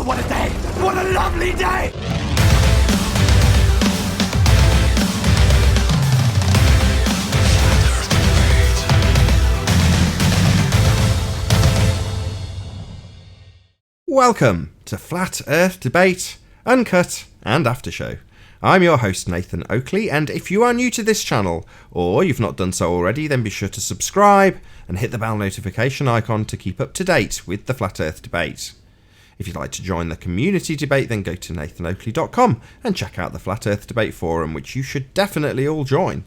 Oh, what a day! What a lovely day! Welcome to Flat Earth Debate, Uncut and After Show. I'm your host Nathan Oakley, and if you are new to this channel, or you've not done so already, then be sure to subscribe and hit the bell notification icon to keep up to date with the Flat Earth Debate. If you'd like to join the community debate, then go to nathanoakley.com and check out the Flat Earth Debate forum, which you should definitely all join.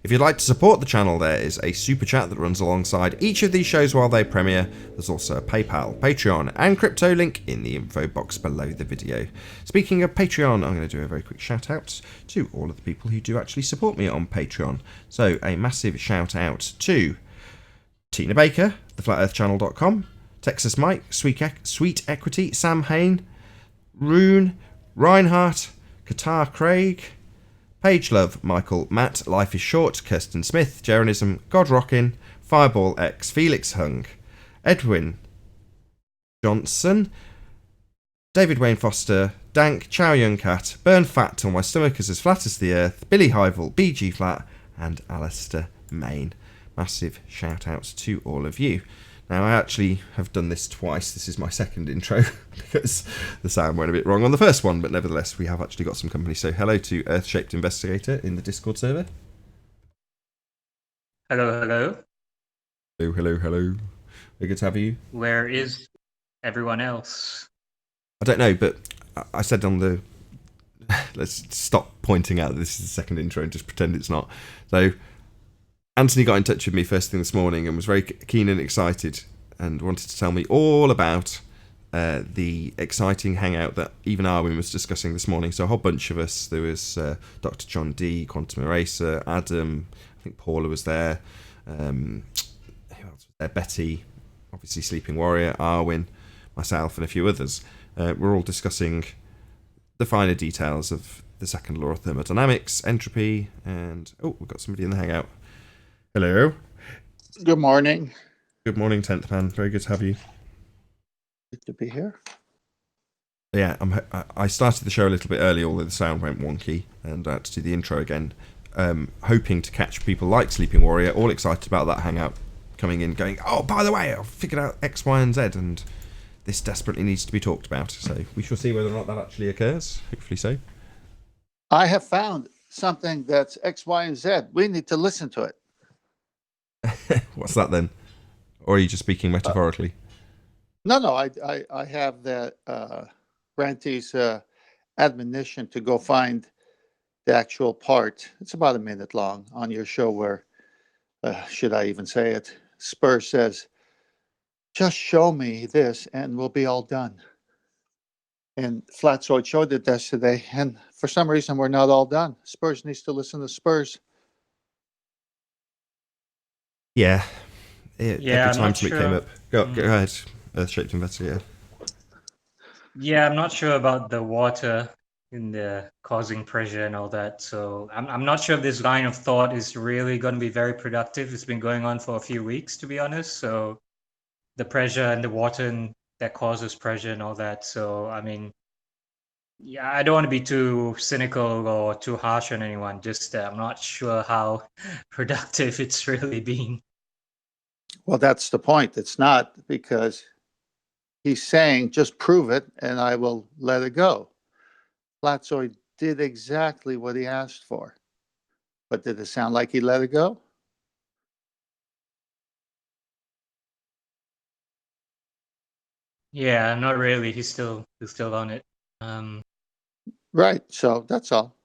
If you'd like to support the channel, there is a super chat that runs alongside each of these shows while they premiere. There's also a PayPal, Patreon and crypto link in the info box below the video. Speaking of Patreon, I'm going to do a very quick shout out to all of the people who do actually support me on Patreon. So a massive shout out to Tina Baker, theflatearthchannel.com, Texas Mike, Sweet Equity, Sam Hain, Rune, Reinhardt, Qatar Craig, Page Love, Michael, Matt, Life is Short, Kirsten Smith, Jeranism, God Rockin', Fireball X, Felix Hung, Edwin Johnson, David Wayne Foster, Dank, Chow Young Cat, Burn Fat Till My Stomach Is As Flat As The Earth, Billy Hyvel, BG Flat, and Alistair Main. Massive shout outs to all of you. Now, I actually have done this twice. This is my second intro because the sound went a bit wrong on the first one, but nevertheless, we have actually got some company. So hello to Earth-Shaped Investigator in the Discord server. Hello, hello. Hello. Very good to have you. Where is everyone else? I don't know, but I said on the... Let's stop pointing out that this is the second intro and just pretend it's not. So Anthony got in touch with me first thing this morning and was very keen and excited and wanted to tell me all about the exciting hangout that even Arwin was discussing this morning. So a whole bunch of us. There was Dr. John D, Quantum Eraser, Adam, I think Paula was there. Who else was there? Betty, obviously Sleeping Warrior, Arwin, myself and a few others. We're all discussing the finer details of the second law of thermodynamics, entropy, and... Oh, we've got somebody in the hangout. Hello. Good morning. Good morning, 10th Man. Very good to have you. Good to be here. Yeah, I started the show a little bit early, although the sound went wonky, and I had to do the intro again. Hoping to catch people like Sleeping Warrior, all excited about that hangout, coming in, going, oh, by the way, I've figured out X, Y, and Z, and this desperately needs to be talked about. So we shall see whether or not that actually occurs. Hopefully so. I have found something that's X, Y, and Z. We need to listen to it. What's that then? Or are you just speaking metaphorically? No, I have that Ranty's admonition to go find the actual part. It's about a minute long on your show where, should I even say it? Spurs says, just show me this and we'll be all done. And Flatzoid showed it yesterday, and for some reason we're not all done. Spurs needs to listen to Spurs. Yeah. Yeah, every I'm time not something sure. came up. Go ahead, Earth-Shaped Investigator. Yeah, I'm not sure about the water in the causing pressure and all that. So I'm not sure if this line of thought is really going to be very productive. It's been going on for a few weeks, to be honest. So the pressure and the water that causes pressure and all that. So, I mean, yeah, I don't want to be too cynical or too harsh on anyone. Just I'm not sure how productive it's really been. Well, that's the point. It's not, because he's saying, just prove it and I will let it go. Flatzoid did exactly what he asked for. But did it sound like he let it go? Yeah, not really. He's still on it. Right. So that's all.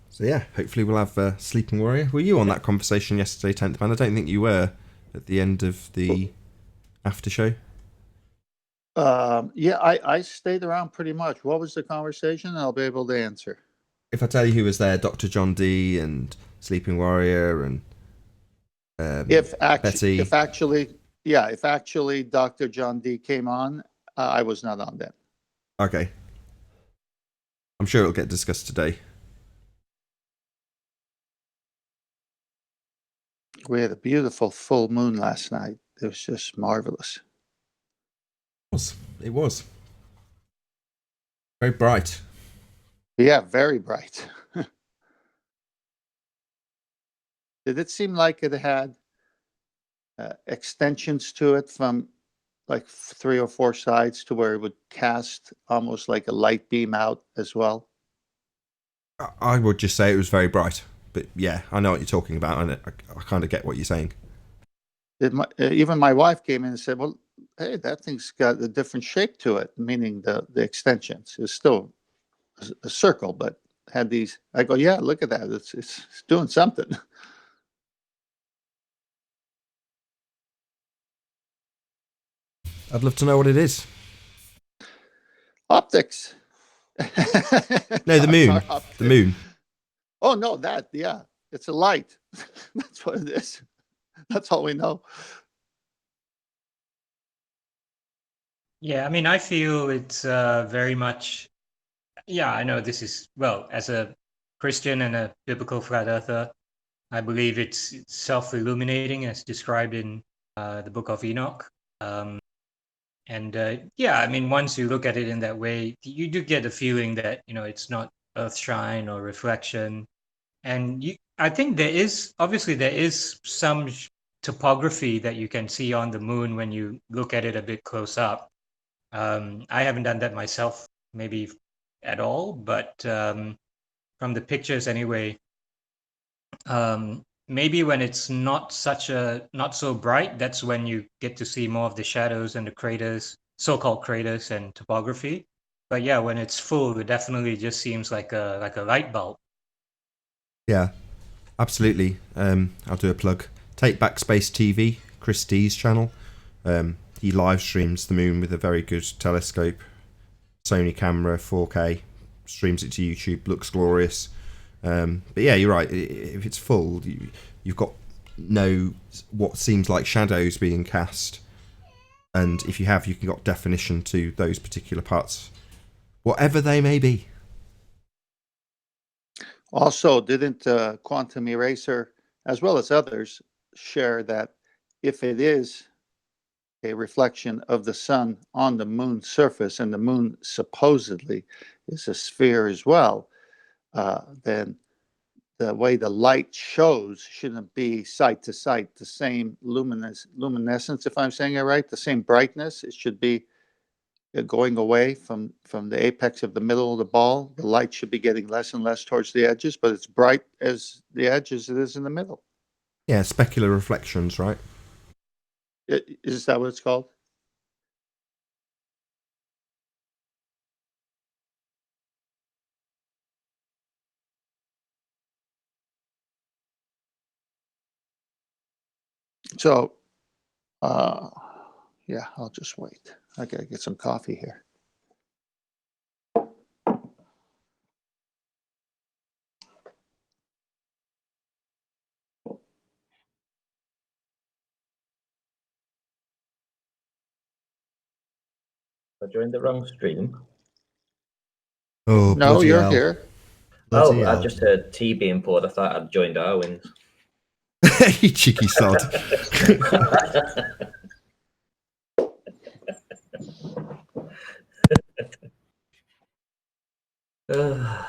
So yeah, hopefully we'll have Sleeping Warrior. Were you on that conversation yesterday, 10th Man? I don't think you were at the end of the after show. Yeah, I stayed around pretty much. What was the conversation? I'll be able to answer. If I tell you who was there, Dr. John D and Sleeping Warrior and If Betty. actually Dr. John D came on, I was not on that. Okay. I'm sure it'll get discussed today. We had a beautiful full moon last night. It was just marvelous. It was. Very bright. Yeah, very bright. Did it seem like it had extensions to it from like 3 or 4 sides to where it would cast almost like a light beam out as well? I would just say it was very bright. But yeah, I know what you're talking about, and I kind of get what you're saying. Even my wife came in and said, well, hey, that thing's got a different shape to it, meaning the extensions. It's still a circle, but had these. I go, yeah, look at that. It's doing something. I'd love to know what it is. Optics. No, the moon. The moon. Oh, no, yeah. It's a light. That's what it is. That's all we know. Yeah, I mean, I feel it's very much. Yeah, I know this is, well, as a Christian and a biblical flat earther, I believe it's self-illuminating as described in the book of Enoch. Yeah, I mean, once you look at it in that way, you do get the feeling that, it's not earthshine or reflection. And I think there is some topography that you can see on the moon when you look at it a bit close up. I haven't done that myself, maybe at all, but from the pictures anyway, maybe when it's not so bright, that's when you get to see more of the shadows and the craters, so-called craters and topography. But yeah, when it's full, it definitely just seems like a light bulb. Yeah, absolutely. I'll do a plug. Take Back Space TV, Chris D's channel. He live streams the moon with a very good telescope, Sony camera, 4K, streams it to YouTube, looks glorious. But yeah, you're right. If it's full, you've got what seems like shadows being cast, and if you can got definition to those particular parts, whatever they may be. Also, didn't Quantum Eraser, as well as others, share that if it is a reflection of the sun on the moon's surface, and the moon supposedly is a sphere as well, then the way the light shows shouldn't be site to site the same luminescence, if I'm saying it right, the same brightness. It should be going away from the apex of the middle of the ball. The light should be getting less and less towards the edges, but it's bright as the edge as it is in the middle. Yeah, specular reflections, right? Is that what it's called? So, yeah, I'll just wait. I gotta get some coffee here. I joined the wrong stream. Oh, No, bloody you're hell. here. Bloody I hell. just heard tea being poured. I thought I'd joined Darwin's. You cheeky sod.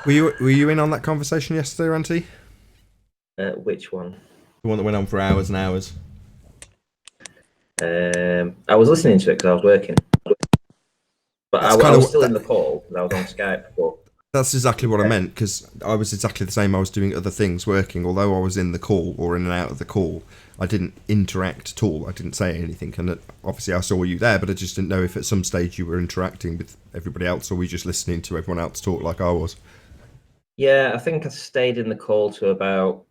Were you in on that conversation yesterday, Ranty? Which one? The one that went on for hours and hours. I was listening to it because I was working, but I was still in the call. I was on Skype. But that's exactly what I meant, because I was exactly the same. I was doing other things, working. Although I was in the call or in and out of the call, I didn't interact at all. I didn't say anything, and obviously I saw you there, but I just didn't know if at some stage you were interacting with everybody else, or were you just listening to everyone else talk like I was. Yeah, I think I stayed in the call to about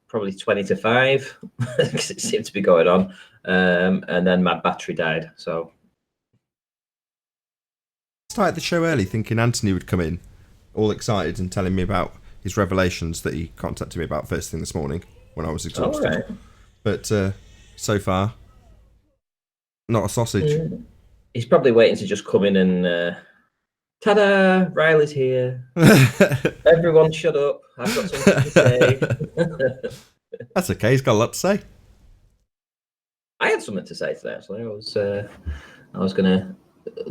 probably 20 to 5 because it seemed to be going on, and then my battery died. So Started the show early thinking Anthony would come in all excited and telling me about his revelations that he contacted me about first thing this morning when I was exhausted. right. But so far, not a sausage. He's probably waiting to just come in and ta-da, Riley's here. Everyone shut up, I've got something to say. That's okay. He's got a lot to say. I had something to say today. Actually, I was going to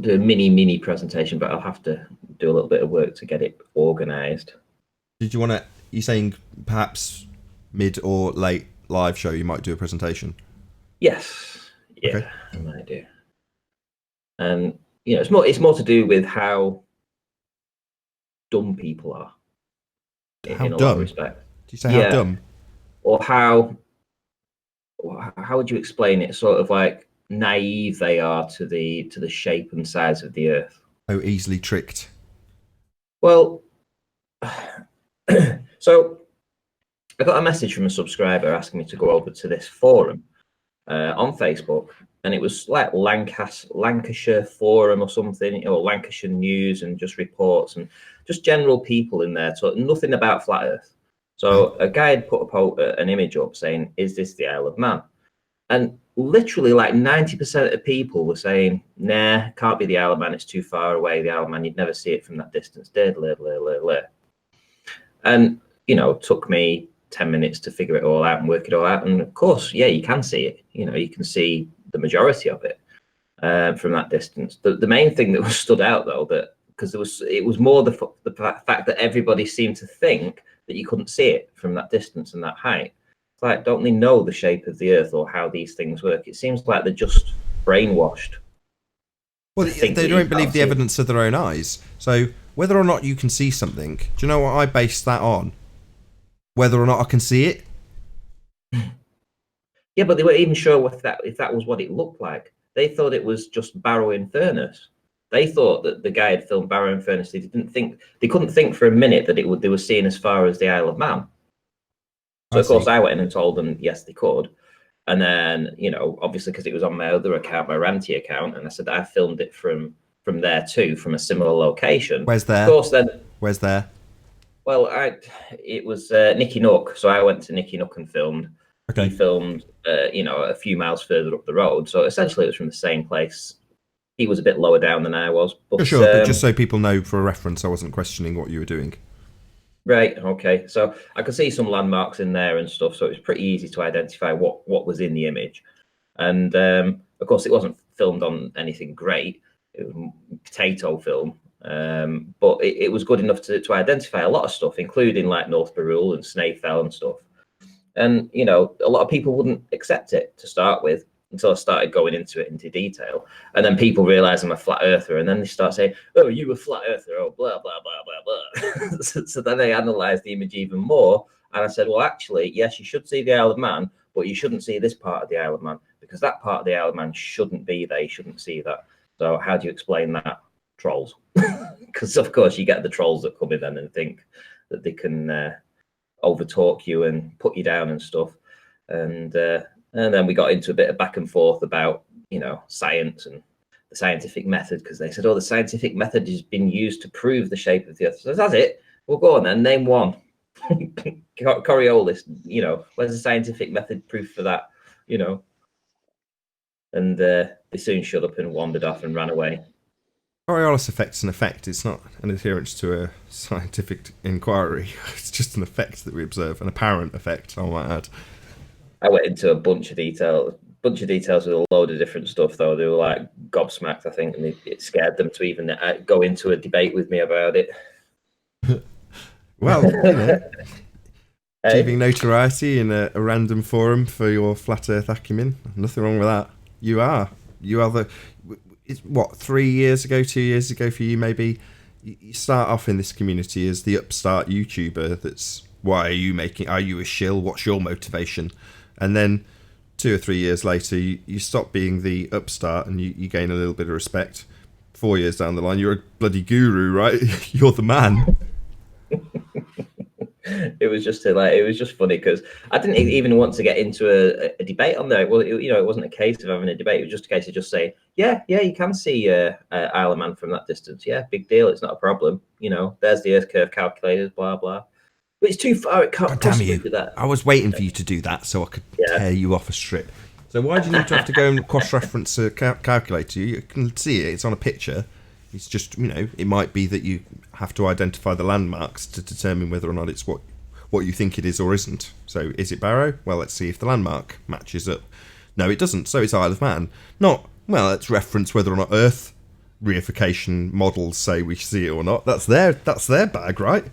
do a mini presentation, but I'll have to do a little bit of work to get it organised. Did you want to? You saying perhaps mid or late live show you might do a presentation? Yes. Yeah, okay. I might do. And it's more to do with how dumb people are. How in a dumb? lot of respects. Do you say how dumb? Or how would you explain it? Sort of like naive they are to the shape and size of the Earth. Oh, easily tricked. Well, so I got a message from a subscriber asking me to go over to this forum on Facebook, and it was like Lancashire Forum or something, or Lancashire News, and just reports and just general people in there, so nothing about flat Earth. So a guy had put an image up saying, "Is this the Isle of Man?" And literally like 90% of people were saying, "Nah, can't be the Isle of Man. It's too far away. The Isle of Man, you'd never see it from that distance." And took me 10 minutes to figure it all out and work it all out. And of course, yeah, you can see it. You can see the majority of it from that distance. The main thing that was stood out though, because it was more the fact that everybody seemed to think that you couldn't see it from that distance and that height. It's like, don't they know the shape of the Earth or how these things work? It seems like they're just brainwashed. Well, they don't believe the evidence of their own eyes. So whether or not you can see something, do you know what I base that on? Whether or not I can see it. Yeah, but they weren't even sure if that was what it looked like. They thought it was just Barrow in Furness. They thought that the guy had filmed Barrow in Furness. They couldn't think for a minute that they were seeing as far as the Isle of Man. So of course I went in and told them yes they could, and then obviously because it was on my other account, my Ranty account, and I said I filmed it from there too, from a similar location. Where's there? Of course, then where's there? Well, it was Nicky Nook, so I went to Nicky Nook and filmed. Okay. He filmed, a few miles further up the road, so essentially it was from the same place. He was a bit lower down than I was, but sure. But just so people know for a reference, I wasn't questioning what you were doing. Right. Okay. So I could see some landmarks in there and stuff, so it was pretty easy to identify what was in the image. And of course, it wasn't filmed on anything great. It was potato film. But it was good enough to identify a lot of stuff, including like North Barrule and Snaefell and stuff. And, a lot of people wouldn't accept it to start with until I started going into detail. And then people realize I'm a flat earther, and then they start saying, "Oh, you a flat earther, oh, blah, blah, blah, blah, blah." So then they analyzed the image even more. And I said, well, actually, yes, you should see the Isle of Man, but you shouldn't see this part of the Isle of Man, because that part of the Isle of Man shouldn't be there. You shouldn't see that. So how do you explain that? Trolls. Because of course you get the trolls that come in then and think that they can overtalk you and put you down and stuff, and then we got into a bit of back and forth about science and the scientific method, because they said, oh, the scientific method has been used to prove the shape of the Earth. So that's it. Well, go on then, name one. Coriolis, where's the scientific method proof for that? And they soon shut up and wandered off and ran away. Coriolis effect's an effect. It's not an adherence to a scientific inquiry. It's just an effect that we observe, an apparent effect, I might add. I went into a bunch of details with a load of different stuff, though. They were like gobsmacked, I think, and it scared them to even go into a debate with me about it. Well, achieving notoriety in a random forum for your flat earth acumen. Nothing wrong with that. You are the... It's what, 3 years ago, 2 years ago for you maybe, you start off in this community as the upstart YouTuber that's, are you a shill, what's your motivation? And then 2 or 3 years later you stop being the upstart and you gain a little bit of respect. 4 years down the line you're a bloody guru, right? You're the man. It was just funny because I didn't even want to get into a debate on there. Well, it wasn't a case of having a debate. It was just a case of just saying, yeah, you can see Isle of Man from that distance. Yeah, big deal. It's not a problem. There's the Earth curve calculated, blah, blah. But it's too far. It can't possibly do that. I was waiting for you to do that so I could tear you off a strip. So why do you need to have to go and cross-reference a calculator? You can see it. It's on a picture. It's just, it might be that you have to identify the landmarks to determine whether or not it's what what you think it is or isn't. So is it Barrow? Well, let's see if the landmark matches up. No, it doesn't. So it's Isle of Man. Not, well, let's reference whether or not Earth reification models say we see it or not. That's their bag, right?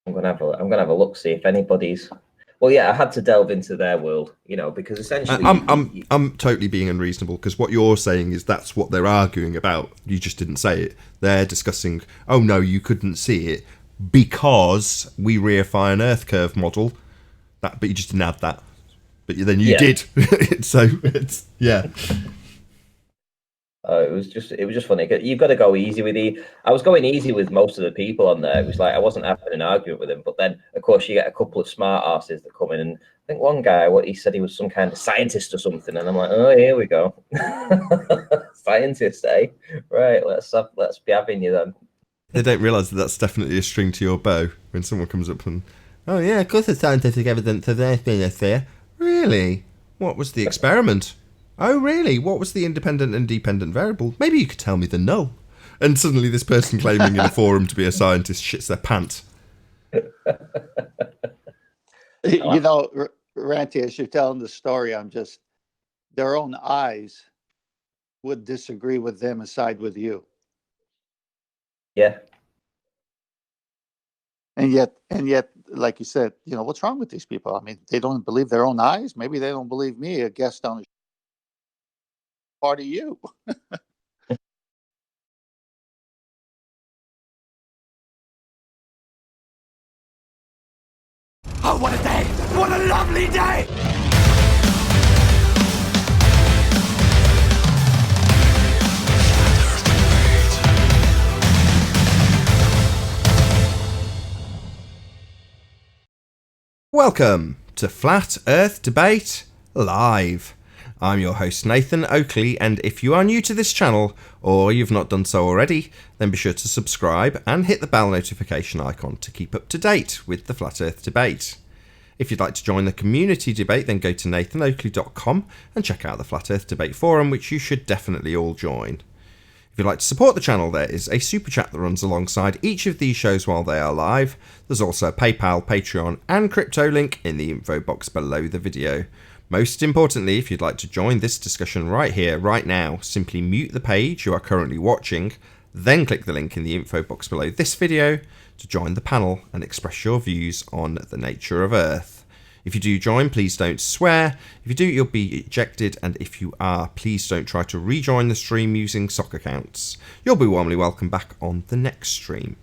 I'm gonna have a look, see if anybody's. Well, yeah, I had to delve into their world, because essentially I'm totally being unreasonable, because what you're saying is that's what they're arguing about. You just didn't say it. They're discussing, oh no, you couldn't see it because we reify an Earth curve model. But you just didn't add that. But then you did. So it's it was just funny. You've got to go easy with I was going easy with most of the people on there. It was like I wasn't having an argument with them. But then, of course, you get a couple of smart asses that come in. And I think one guy, he said he was some kind of scientist or something. And I'm like, oh, here we go. Scientist, eh? Right, let's be having you then. They don't realise that that's definitely a string to your bow when someone comes up and, oh yeah, of course there's scientific evidence of there being a sphere. Really? What was the experiment? Oh, really? What was the independent and dependent variable? Maybe you could tell me the null. And suddenly this person claiming in a forum to be a scientist shits their pants. Ranty, as you're telling the story, their own eyes would disagree with them and side with you. Yeah. And yet, like you said, what's wrong with these people? I mean, they don't believe their own eyes. Maybe they don't believe me, a guest on the part of you. Oh, what a day! What a lovely day! Welcome to Flat Earth Debate Live. I'm your host Nathan Oakley, and if you are new to this channel, or you've not done so already, then be sure to subscribe and hit the bell notification icon to keep up to date with the Flat Earth Debate. If you'd like to join the community debate, then go to nathanoakley.com and check out the Flat Earth Debate forum, which you should definitely all join. If you'd like to support the channel, there is a super chat that runs alongside each of these shows while they are live. There's also a PayPal, Patreon and crypto link in the info box below the video. Most importantly, if you'd like to join this discussion right here, right now, simply mute the page you are currently watching, then click the link in the info box below this video to join the panel and express your views on the nature of Earth. If you do join, please don't swear. If you do, you'll be ejected, and if you are, please don't try to rejoin the stream using sock accounts. You'll be warmly welcome back on the next stream.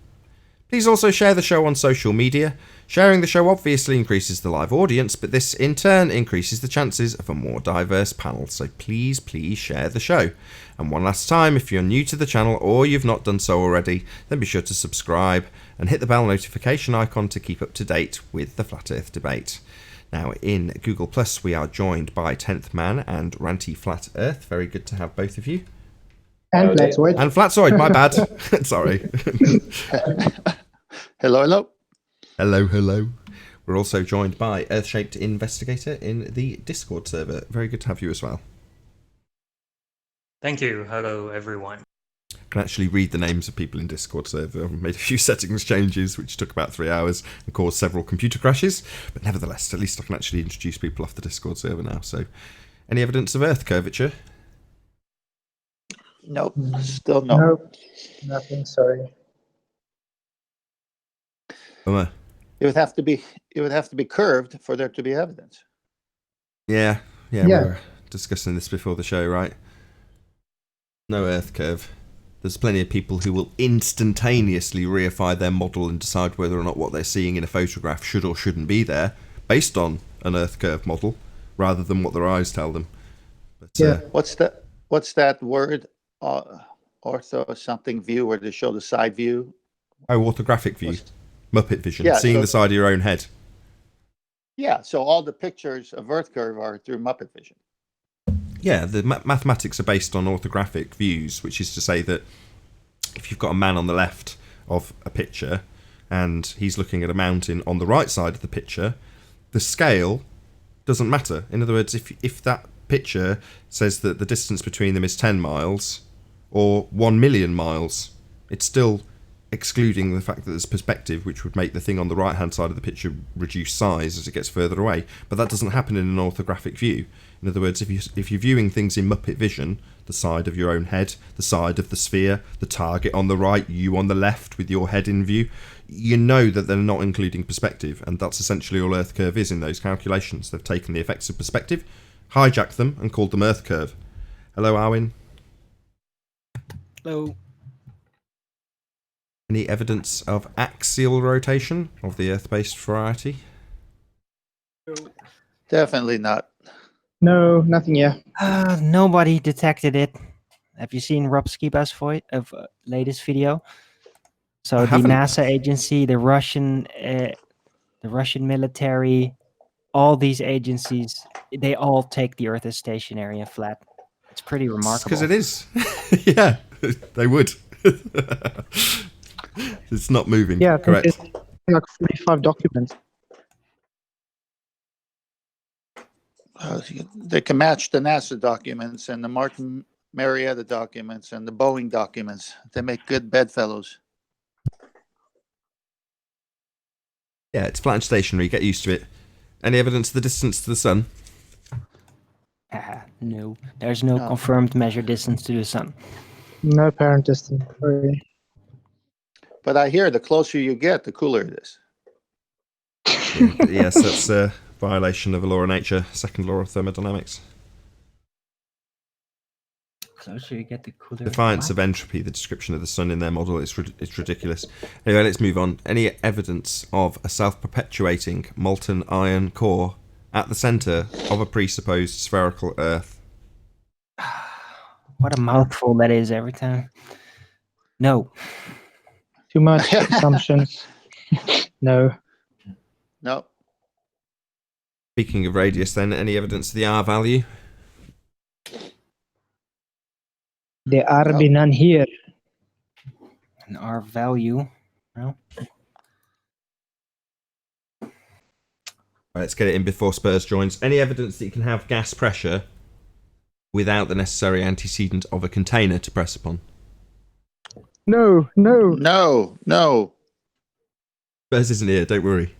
Please also share the show on social media. Sharing the show obviously increases the live audience, but this in turn increases the chances of a more diverse panel, so please share the show. And one last time, if you're new to the channel or you've not done so already, then be sure to subscribe and hit the bell notification icon to keep up to date with the Flat Earth Debate. Now, in Google Plus, we are joined by 10th Man and Ranty Flat Earth. Very good to have both of you. And Flatzoid. And Flatzoid, my bad. Sorry. Hello. Hello. We're also joined by Earth-Shaped Investigator in the Discord server. Very good to have you as well. Thank you. Hello, everyone. I can actually read the names of people in Discord server. I've made a few settings changes, which took about 3 hours and caused several computer crashes. But nevertheless, at least I can actually introduce people off the Discord server now. So, any evidence of Earth curvature? Nope. Still no. Nope. Nothing. Sorry. It would have to be curved for there to be evidence. Yeah. We were discussing this before the show, right? No Earth curve. There's plenty of people who will instantaneously reify their model and decide whether or not what they're seeing in a photograph should or shouldn't be there, based on an Earth curve model, rather than what their eyes tell them. But, What's that word? Ortho something view, where they show the side view. Oh, orthographic view. Muppet vision. Seeing the side of your own head. Yeah, so all the pictures of Earth curve are through Muppet vision. Yeah, the mathematics are based on orthographic views, which is to say that if you've got a man on the left of a picture and he's looking at a mountain on the right side of the picture, the scale doesn't matter. In other words, if that picture says that the distance between them is 10 miles or 1 million miles, it's still excluding the fact that there's perspective, which would make the thing on the right-hand side of the picture reduce size as it gets further away. But that doesn't happen in an orthographic view. In other words, if you're viewing things in Muppet vision, the side of your own head, the side of the sphere, the target on the right, you on the left with your head in view, you know that they're not including perspective, and that's essentially all Earth curve is in those calculations. They've taken the effects of perspective, hijacked them, and called them Earth curve. Hello, Arwin. Hello. Any evidence of axial rotation of the Earth-based variety? Definitely not. No, nothing yet. Nobody detected it. Have you seen Rob Skiba's latest video? So the haven't. NASA agency, the Russian military, all these agencies, they all take the Earth as stationary and flat. It's pretty remarkable. Because it is. Yeah, they would. It's not moving. Yeah, correct. it's like 45 documents. They can match the NASA documents and the Martin Marietta documents and the Boeing documents. They make good bedfellows. Yeah, it's flat and stationary. Get used to it. Any evidence of the distance to the sun? No, there's no confirmed measured distance to the sun. No apparent distance. Sorry. But I hear the closer you get, the cooler it is. Yes, that's a violation of a law of nature, second law of thermodynamics. Closer you get, the cooler. Defiance of entropy, the description of the sun in their model, it's ridiculous. Anyway, let's move on. Any evidence of a self-perpetuating molten iron core at the centre of a presupposed spherical Earth? What a mouthful that is every time. No. Too much assumptions. No. No. Speaking of radius, then, any evidence of the R value? There are be none here. An R value. No. Right, let's get it in before Spurs joins. Any evidence that you can have gas pressure without the necessary antecedent of a container to press upon? No. No. Spurs isn't here, don't worry.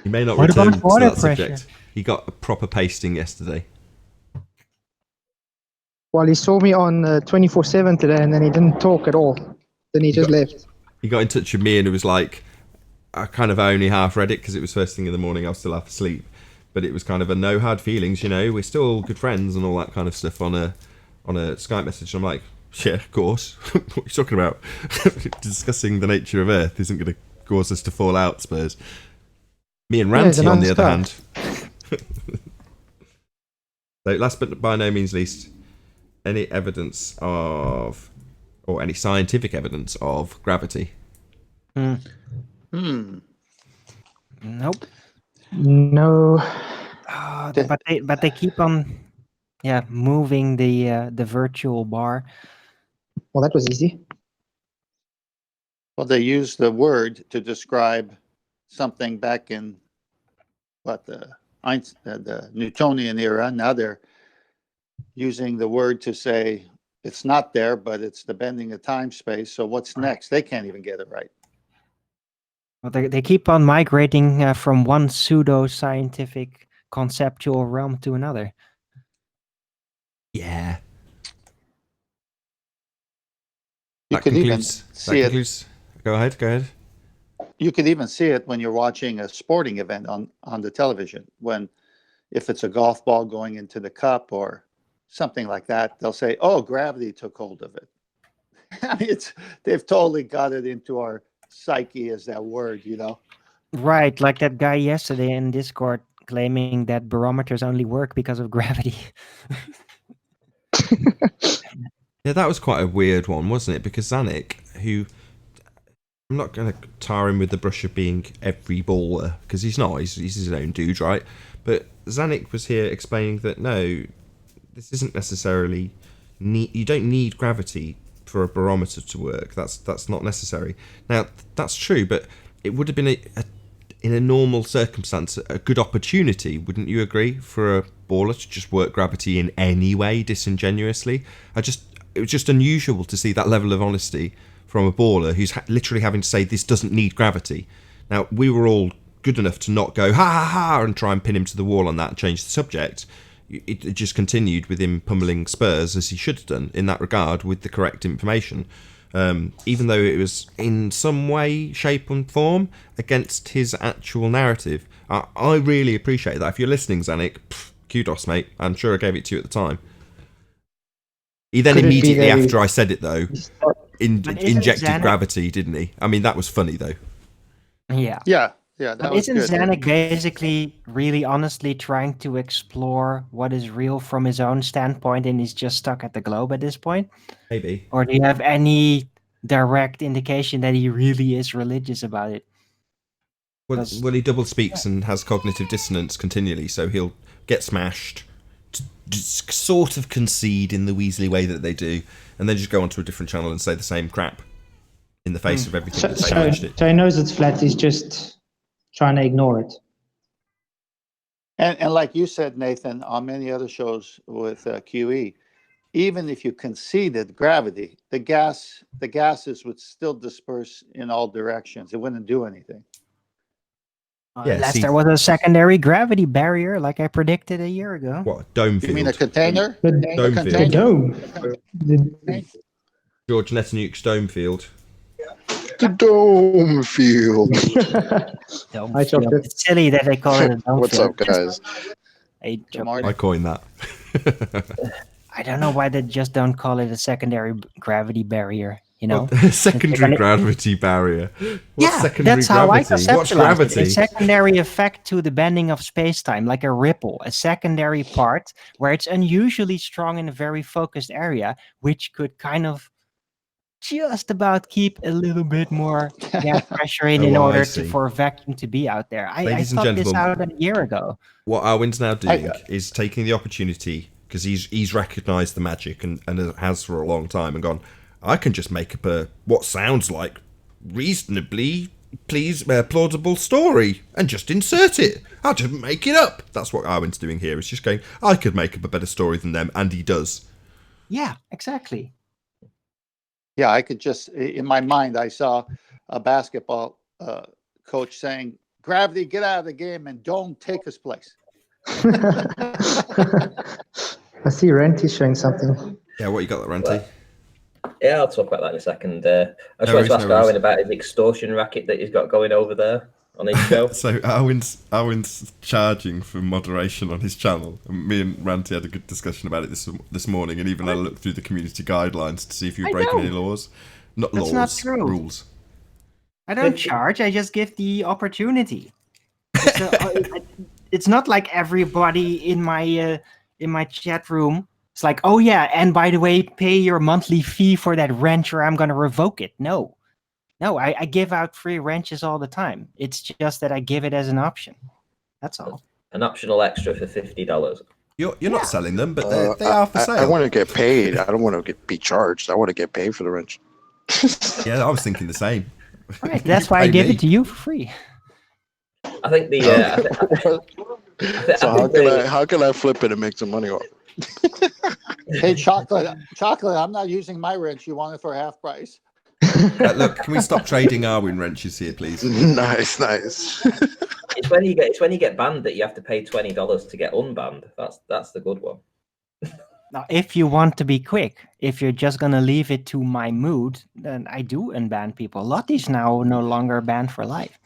He may not What return about to water that pressure? subject. He got a proper pasting yesterday. Well, he saw me on 24/7 today, and then he didn't talk at all. Then he just left. He got in touch with me and it was like, I kind of only half read it because it was first thing in the morning. I was still half asleep, but it was kind of a no hard feelings. You know, we're still good friends and all that kind of stuff on a Skype message. And I'm like, yeah, of course. What are you talking about? Discussing the nature of Earth isn't going to cause us to fall out, Spurs. Me and Ranty, on the other hand. So, last but by no means least, any evidence of, or any scientific evidence of gravity? Nope. No. But they keep on, moving the virtual bar. Well, that was easy. Well, they use the word to describe something back in the Newtonian era. Now they're using the word to say it's not there, but it's the bending of time space. So what's next? They can't even get it right. Well, they keep on migrating from one pseudo-scientific conceptual realm to another. Yeah. You could even see it. Go ahead. You could even see it when you're watching a sporting event on the television. If it's a golf ball going into the cup or something like that, they'll say, "Oh, gravity took hold of it." I mean, they've totally got it into our psyche as that word, you know. Right, like that guy yesterday in Discord claiming that barometers only work because of gravity. Yeah, that was quite a weird one, wasn't it? Because Zanuck, who, I'm not going to tar him with the brush of being every baller, because he's not, he's his own dude, right? But Zanuck was here explaining that no, this isn't necessarily, you don't need gravity for a barometer to work. That's not necessary. Now, that's true, but it would have been in a normal circumstance a good opportunity, wouldn't you agree, for a baller to just work gravity in any way disingenuously? it was just unusual to see that level of honesty from a baller who's literally having to say this doesn't need gravity. Now, we were all good enough to not go ha ha ha and try and pin him to the wall on that and change the subject. It just continued with him pummeling Spurs as he should have done in that regard with the correct information. Even though it was in some way, shape and form against his actual narrative. I really appreciate that. If you're listening, Zanuck, kudos, mate. I'm sure I gave it to you at the time. He then immediately after I said it, though, injected gravity, didn't he? I mean, that was funny, though. Yeah. Yeah. That But was isn't good. Zanuck basically really honestly trying to explore what is real from his own standpoint and he's just stuck at the globe at this point? Maybe. Or do you have any direct indication that he really is religious about it? Well, he double speaks and has cognitive dissonance continually, so he'll get smashed, just sort of concede in the Weasley way that they do, and then just go onto a different channel and say the same crap in the face of everything that's challenged it. So he knows it's flat. He's just trying to ignore it. And like you said, Nathan, on many other shows with QE, even if you conceded gravity, the gases would still disperse in all directions. It wouldn't do anything. Unless there was a secondary gravity barrier, like I predicted a year ago. What, dome field? You mean a container? The dome. George Netanyahu's dome field. The dome field. Dome Hi, field. Chocolate. It's silly that they call it a dome What's field. up, guys? Hey, Chocolate. I coined that. I don't know why they just don't call it a secondary gravity barrier. You know, Secondary gravity barrier. What's secondary that's how I gravity? What's conceptualize gravity? it. A secondary effect to the bending of space-time, like a ripple, a secondary part where it's unusually strong in a very focused area, which could kind of just about keep a little bit more gas pressure in I order see. for a vacuum to be out there. I Ladies and thought this gentlemen, out a year ago. What Arwin's now doing is taking the opportunity, because he's recognised the magic and has for a long time, and gone, I can just make up what sounds like reasonably plausible story and just insert it. I'll just make it up. That's what Arwin's doing here. He's just going, I could make up a better story than them, and he does. Yeah, exactly. Yeah, I could just, in my mind, I saw a basketball coach saying, gravity, get out of the game and don't take his place. I see Renty's showing something. Yeah, what you got there, Ranty? Yeah, I'll talk about that in a second. I just wanted to ask Arwin about his extortion racket that he's got going over there on his show. So Arwin's charging for moderation on his channel. And me and Ranty had a good discussion about it this morning, and even had a look through the community guidelines to see if you were breaking any laws. That's not true. Rules. I don't charge. I just give the opportunity. It's not like everybody in my chat room. It's like, oh yeah, and by the way, pay your monthly fee for that wrench, or I'm going to revoke it. No, I give out free wrenches all the time. It's just that I give it as an option. That's all. An optional extra for $50. You're not selling them, but they are for sale. I want to get paid. I don't want to be charged. I want to get paid for the wrench. Yeah, I was thinking the same. Right, that's why I give it to you for free. I think the. How can I flip it and make some money off? Hey, chocolate, I'm not using my wrench. You want it for half price? Look, can we stop trading Arwin wrenches here, please? Nice. It's when you get banned that you have to pay $20 to get unbanned. That's the good one. Now, if you want to be quick, if you're just going to leave it to my mood, then I do unban people. Lottie's now no longer banned for life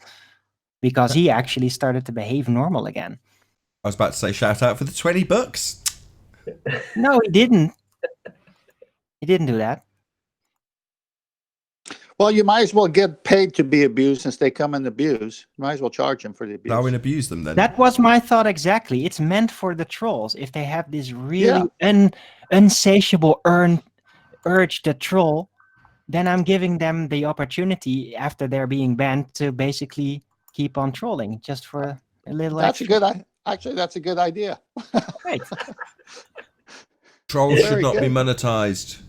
because he actually started to behave normal again. I was about to say shout out for the $20. No, he didn't. He didn't do that. Well, you might as well get paid to be abused since they come and abuse. You might as well charge them for the abuse. Arwin abused them then. That was my thought exactly. It's meant for the trolls. If they have this really unsatiable urge to troll, then I'm giving them the opportunity after they're being banned to basically keep on trolling just for a little extra. That's a good idea. Right. Trolls should not be monetized.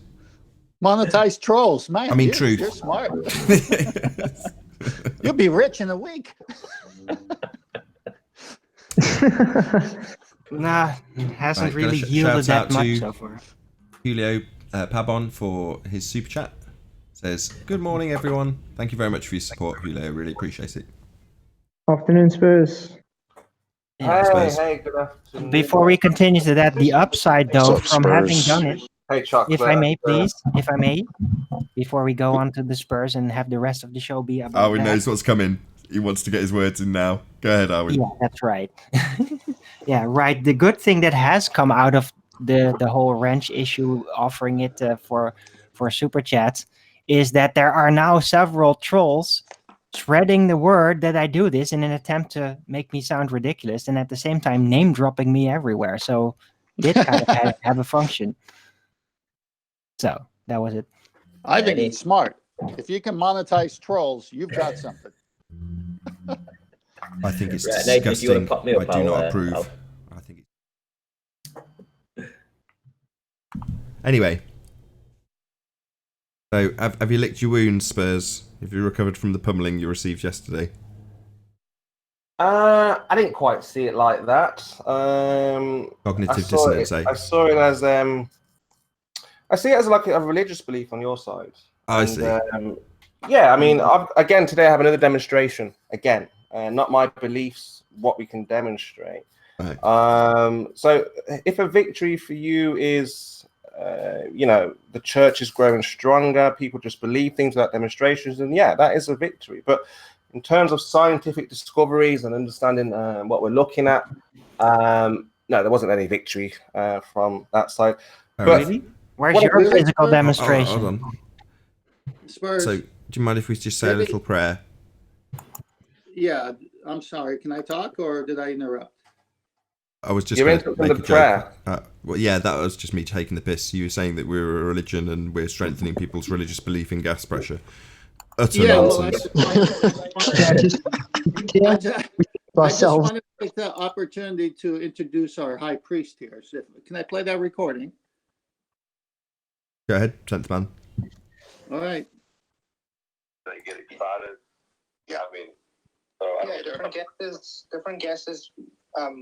Monetize trolls, man. I mean, truth. You're smart. You'll be rich in a week. Nah, it hasn't Right, really shout yielded that out much to so far. Julio Pabon for his super chat. Says, good morning, everyone. Thank you very much for your support, Hule. I really appreciate it. Afternoon, Spurs. Spurs. Hey, good afternoon. Before we continue to that, the upside though What's up, from having Spurs? done it, Hey, Chuck. if I may, please, if I may, before we go on to the Spurs and have the rest of the show be about Arwin that. knows what's coming. He wants to get his words in now. Go ahead, Arwin. Yeah, that's right. Yeah, right. The good thing that has come out of the whole wrench issue, offering it for super chats, is that there are now several trolls spreading the word that I do this in an attempt to make me sound ridiculous, and at the same time name dropping me everywhere. So it kind of have a function. So that was it. I think it's smart. If you can monetize trolls, you've got something. I think it's Right, Nathan, if you disgusting. wanna pop me up, I do not I'll, approve. I'll- I think Anyway. So, have you licked your wounds, Spurs? Have you recovered from the pummeling you received yesterday? I didn't quite see it like that. Cognitive dissonance, eh? I saw it as I see it as like a religious belief on your side. I see. Yeah, I mean, again today I have another demonstration. Again, not my beliefs, what we can demonstrate. Right. So if a victory for you is, the church is growing stronger, people just believe things without demonstrations, and yeah, that is a victory. But in terms of scientific discoveries and understanding what we're looking at, no, there wasn't any victory from that side. Oh, But really? Where's your physical demonstration? Hold on. Spurs. So, do you mind if we just say a little prayer? Yeah, I'm sorry. Can I talk or did I interrupt? I was just You're going to interrupting make the a prayer. joke. Well, yeah, that was just me taking the piss. You were saying that we're a religion and we're strengthening people's religious belief in gas pressure. Utter nonsense. Yeah, just I just wanted to take the opportunity to introduce our high priest here. So can I play that recording? Go ahead, 10th man. All right. They get excited. Yeah, I mean, different gases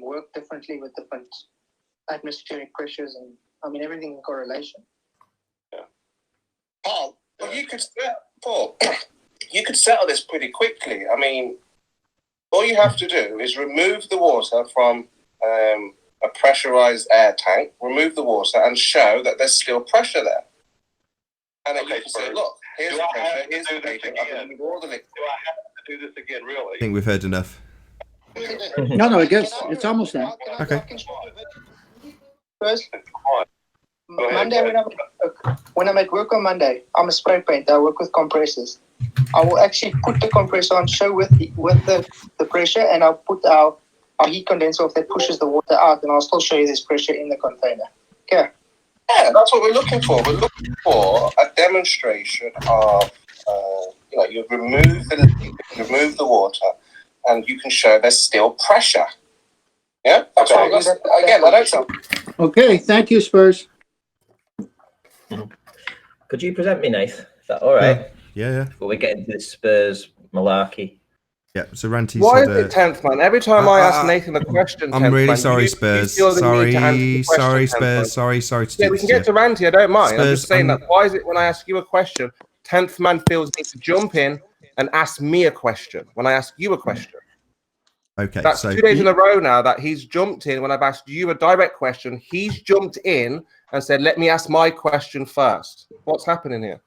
work differently with different atmospheric pressures, and I mean everything in correlation. Yeah. Paul, you could settle this pretty quickly. I mean, all you have to do is remove the water from a pressurized air tank, remove the water, and show that there's still pressure there. And then you can say, look, here's the pressure, here's the pressure. Do I have to do this again, really? I think we've heard enough. No, I guess it's almost there. Okay. First, Monday when I'm at work on Monday, I'm a spray painter. I work with compressors. I will actually put the compressor on show with the pressure, and I'll put our heat condenser off that pushes the water out, and I'll still show you this pressure in the container. Okay. Yeah, that's what we're looking for. We're looking for a demonstration of, you remove the water, and you can show there's still pressure. Yeah, that's Okay. what. Again, I don't. Okay, thank you, Spurs. Could you present me, Nath? Is that all right? Yeah. Before we get into this Spurs malarkey. Yeah, so Ranty's why had is it 10th man? Every time I ask Nathan a question, I'm 10th really man, sorry, you Spurs. feel the need to answer the Sorry, question, 10th man. Spurs. Sorry to Yeah, do we this can to get to you. Ranty. I don't mind. I'm just Spurs, saying that. Why is it when I ask you a question, 10th man feels the need to jump in and ask me a question when I ask you a question? Okay, That's so 2 days in a row now that he's jumped in when I've asked you a direct question. He's jumped in and said, "Let me ask my question first." What's happening here?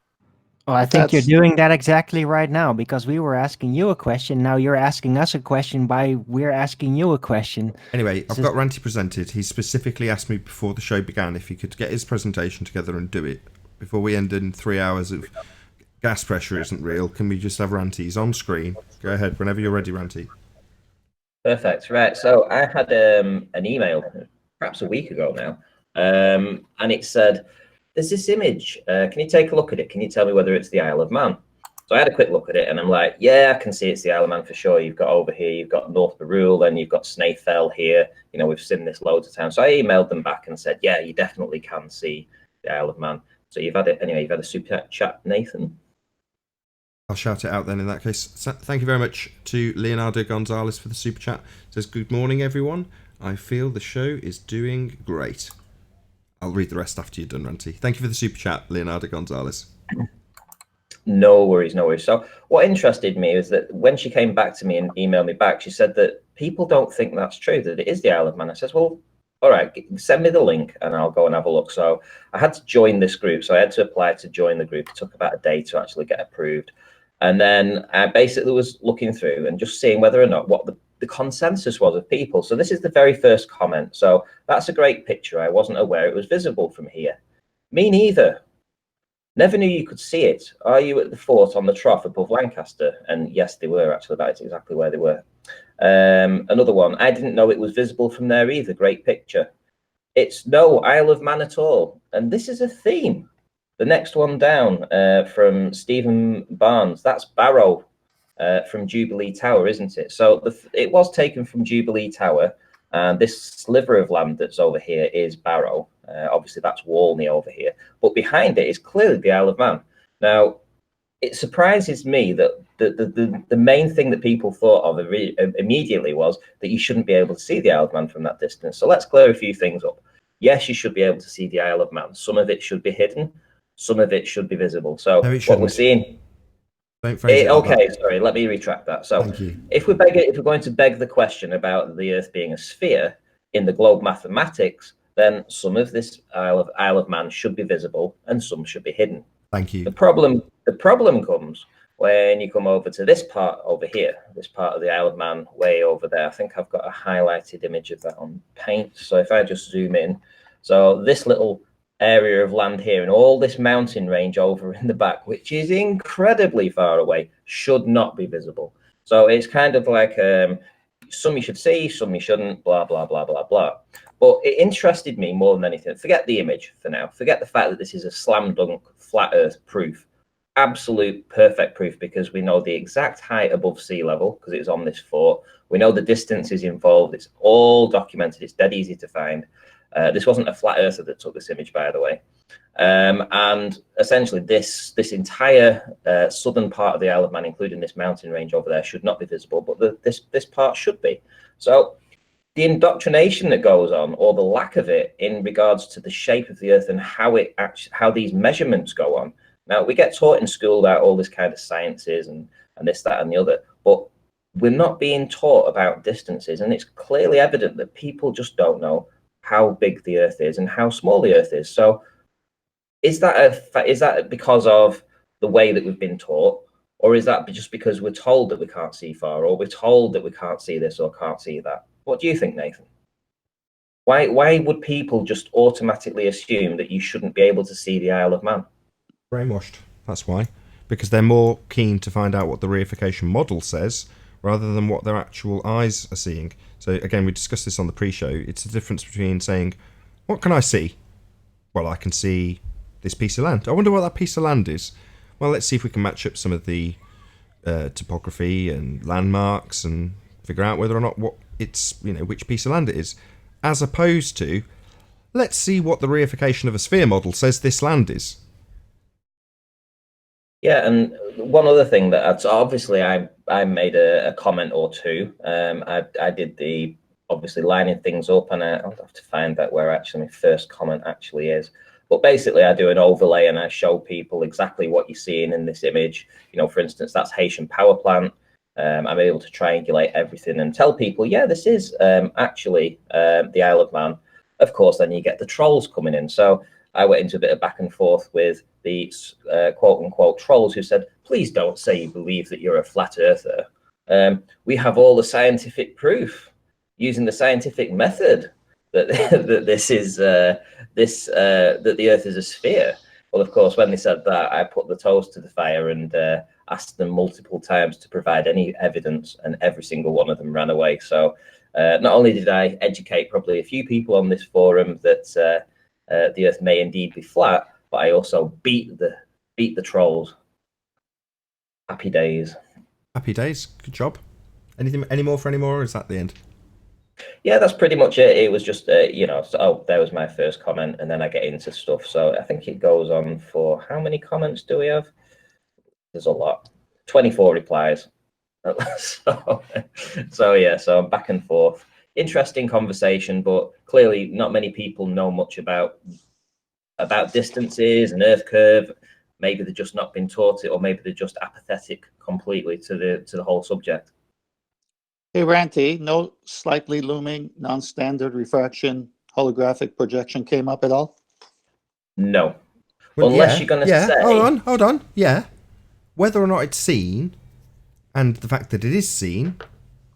Well, I think you're doing that exactly right now because we were asking you a question. Now you're asking us a question by we're asking you a question. Anyway, I've got Ranty presented. He specifically asked me before the show began if he could get his presentation together and do it before we end in 3 hours of gas pressure isn't real. Can we just have Ranty? He's on screen. Go ahead whenever you're ready, Ranty. Perfect. Right. So I had an email perhaps a week ago now, and it said, "There's this image. Can you take a look at it? Can you tell me whether it's the Isle of Man?" So I had a quick look at it, and I'm like, "Yeah, I can see it's the Isle of Man for sure. You've got over here, you've got North Barule, then you've got Snaefell here. You know, we've seen this loads of times." So I emailed them back and said, "Yeah, you definitely can see the Isle of Man." So you've had it anyway. You've had a super chat, Nathan. I'll shout it out then in that case. So, thank you very much to Leonardo Gonzalez for the super chat. It says, "Good morning, everyone. I feel the show is doing great. I'll read the rest after you're done, Ranty. Thank you for the super chat, Leonardo Gonzalez. No worries, no worries. So what interested me is that when she came back to me and emailed me back, she said that people don't think that's true, that it is the Isle of Man. I says, well, all right, send me the link and I'll go and have a look. So I had to join this group. So I had to apply to join the group. It took about a day to actually get approved. And then I basically was looking through and just seeing whether or not what the consensus was of people. So this is the very first comment. So that's a great picture. I wasn't aware it was visible from here. Me neither. Never knew you could see it. Are you at the fort on the trough above Lancaster? And yes, they were actually. That is exactly where they were. Another one. I didn't know it was visible from there either. Great picture. It's no Isle of Man at all. And this is a theme. The next one down from Stephen Barnes. That's Barrow from Jubilee Tower, isn't it? So it was taken from Jubilee Tower. And this sliver of land that's over here is Barrow. Obviously, that's Walney over here. But behind it is clearly the Isle of Man. Now, it surprises me that the main thing that people thought of immediately was that you shouldn't be able to see the Isle of Man from that distance. So let's clear a few things up. Yes, you should be able to see the Isle of Man. Some of it should be hidden. Some of it should be visible. So No, what we're seeing... Don't phrase it like okay, that. sorry, let me retract that. So Thank you. if we're going to beg the question about the Earth being a sphere in the globe mathematics, then some of this Isle of Man should be visible and some should be hidden. Thank you. The problem comes when you come over to this part over here, this part of the Isle of Man way over there. I think I've got a highlighted image of that on Paint. So if I just zoom in, so this little area of land here and all this mountain range over in the back, which is incredibly far away, should not be visible. So it's kind of like some you should see, some you shouldn't, blah, blah, blah, blah, blah. But it interested me more than anything. Forget the image for now. Forget the fact that this is a slam dunk flat earth proof. Absolute perfect proof, because we know the exact height above sea level because it's on this fort. We know the distances involved. It's all documented. It's dead easy to find. This wasn't a flat earther that took this image, by the way. And essentially this entire southern part of the Isle of Man, including this mountain range over there, should not be visible, but this part should be. So the indoctrination that goes on, or the lack of it, in regards to the shape of the Earth and how these measurements go on. Now, we get taught in school about all this kind of sciences and this, that, and the other, but we're not being taught about distances, and it's clearly evident that people just don't know how big the Earth is and how small the Earth is. So is that because of the way that we've been taught, or is that just because we're told that we can't see far, or we're told that we can't see this or can't see that? What do you think, Nathan? Why would people just automatically assume that you shouldn't be able to see the Isle of Man? Brainwashed. That's why. Because they're more keen to find out what the reification model says rather than what their actual eyes are seeing. So again, we discussed this on the pre-show. It's the difference between saying, what can I see? Well, I can see this piece of land. I wonder what that piece of land is. Well, let's see if we can match up some of the topography and landmarks and figure out whether or not which piece of land it is. As opposed to, let's see what the reification of a sphere model says this land is. Yeah, and one other thing that obviously I made a comment or two. I did the obviously lining things up, and I'll have to find that where actually my first comment actually is. But basically, I do an overlay and I show people exactly what you're seeing in this image. You know, for instance, that's Haitian power plant. I'm able to triangulate everything and tell people, yeah, this is actually the Isle of Man. Of course, then you get the trolls coming in. So I went into a bit of back and forth with the quote-unquote trolls who said, please don't say you believe that you're a flat earther. We have all the scientific proof using the scientific method that that the Earth is a sphere. Well, of course, when they said that, I put the toes to the fire and asked them multiple times to provide any evidence, and every single one of them ran away. So not only did I educate probably a few people on this forum that the Earth may indeed be flat, but I also beat the trolls. Happy days. Happy days. Good job. Any more for any more, or is that the end? Yeah, that's pretty much it. It was just, there was my first comment, and then I get into stuff. So I think it goes on for, how many comments do we have? There's a lot. 24 replies. So yeah, so I'm back and forth. Interesting conversation, but clearly not many people know much about about distances and Earth curve. Maybe they've just not been taught it, or maybe they're just apathetic completely to the whole subject. Hey, Ranty, no slightly looming, non-standard refraction, holographic projection came up at all? No. Well, Unless you're going to say... Hold on. Yeah. Whether or not it's seen, and the fact that it is seen,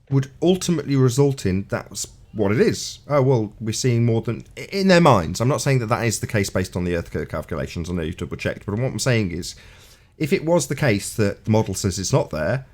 would ultimately result in that's what it is. Oh, well, we're seeing more than... In their minds. I'm not saying that that is the case based on the Earth curve calculations. I know you've double-checked. But what I'm saying is, if it was the case that the model says it's not there,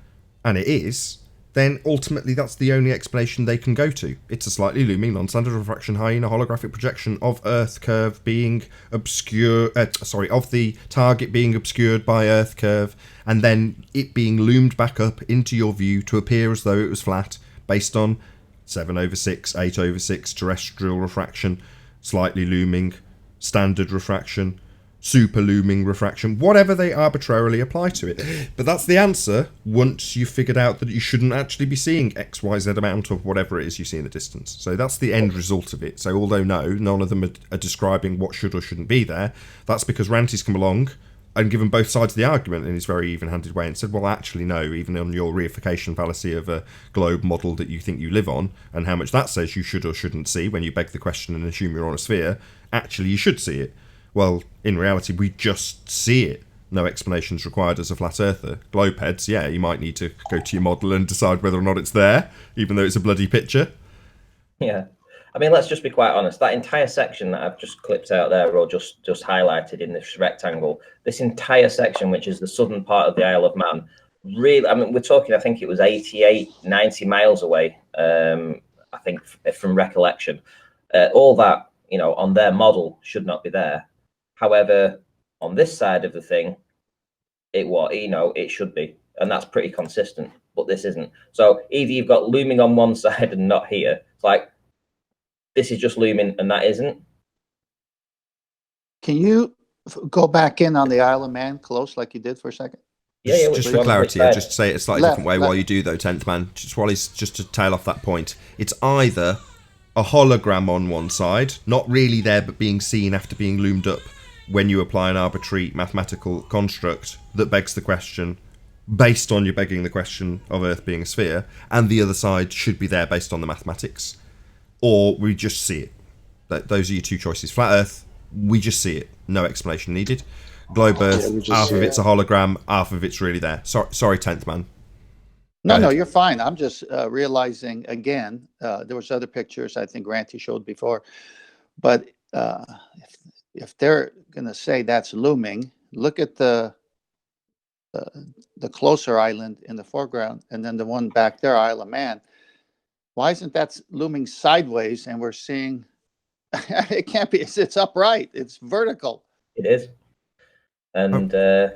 and it is, then ultimately that's the only explanation they can go to. It's a slightly looming non-standard refraction high in a holographic projection of Earth curve being of the target being obscured by Earth curve, and then it being loomed back up into your view to appear as though it was flat, based on 7/6, 8/6 terrestrial refraction, slightly looming, standard refraction, super looming refraction, whatever they arbitrarily apply to it. But that's the answer once you've figured out that you shouldn't actually be seeing XYZ amount of whatever it is you see in the distance. So that's the end result of it. So although no, none of them are describing what should or shouldn't be there, that's because Ranty's come along and given both sides of the argument in his very even-handed way and said, well, actually, no, even on your reification fallacy of a globe model that you think you live on, and how much that says you should or shouldn't see when you beg the question and assume you're on a sphere, actually you should see it. Well, in reality, we just see it. No explanations required as a flat earther. Globe heads, yeah, you might need to go to your model and decide whether or not it's there, even though it's a bloody picture. Yeah. I mean, let's just be quite honest. That entire section that I've just clipped out there, or just highlighted in this rectangle, this entire section, which is the southern part of the Isle of Man, really, I mean, we're talking, I think it was 88, 90 miles away, I think, from recollection. All that, you know, on their model should not be there. However, on this side of the thing, it should be, and that's pretty consistent, but this isn't. So either you've got looming on one side and not here. It's like, this is just looming and that isn't. Can you go back in on the Isle of Man close like you did for a second? Yeah, just for clarity, I'll just say it a slightly different way left. while you do, though, 10th man. Just to tail off that point. It's either a hologram on one side, not really there but being seen after being loomed up when you apply an arbitrary mathematical construct that begs the question, based on you begging the question of Earth being a sphere, and the other side should be there based on the mathematics. Or we just see it. Those are your two choices. Flat Earth, we just see it. No explanation needed. Globe Earth, half of it's a hologram, half of it's really there. Sorry, 10th man. No, you're fine. I'm just realizing, again, there was other pictures I think Ranty showed before, but if they're going to say that's looming, look at the closer island in the foreground, and then the one back there, Isle of Man. Why isn't that looming sideways and we're seeing it can't be, it's upright, it's vertical. It is. And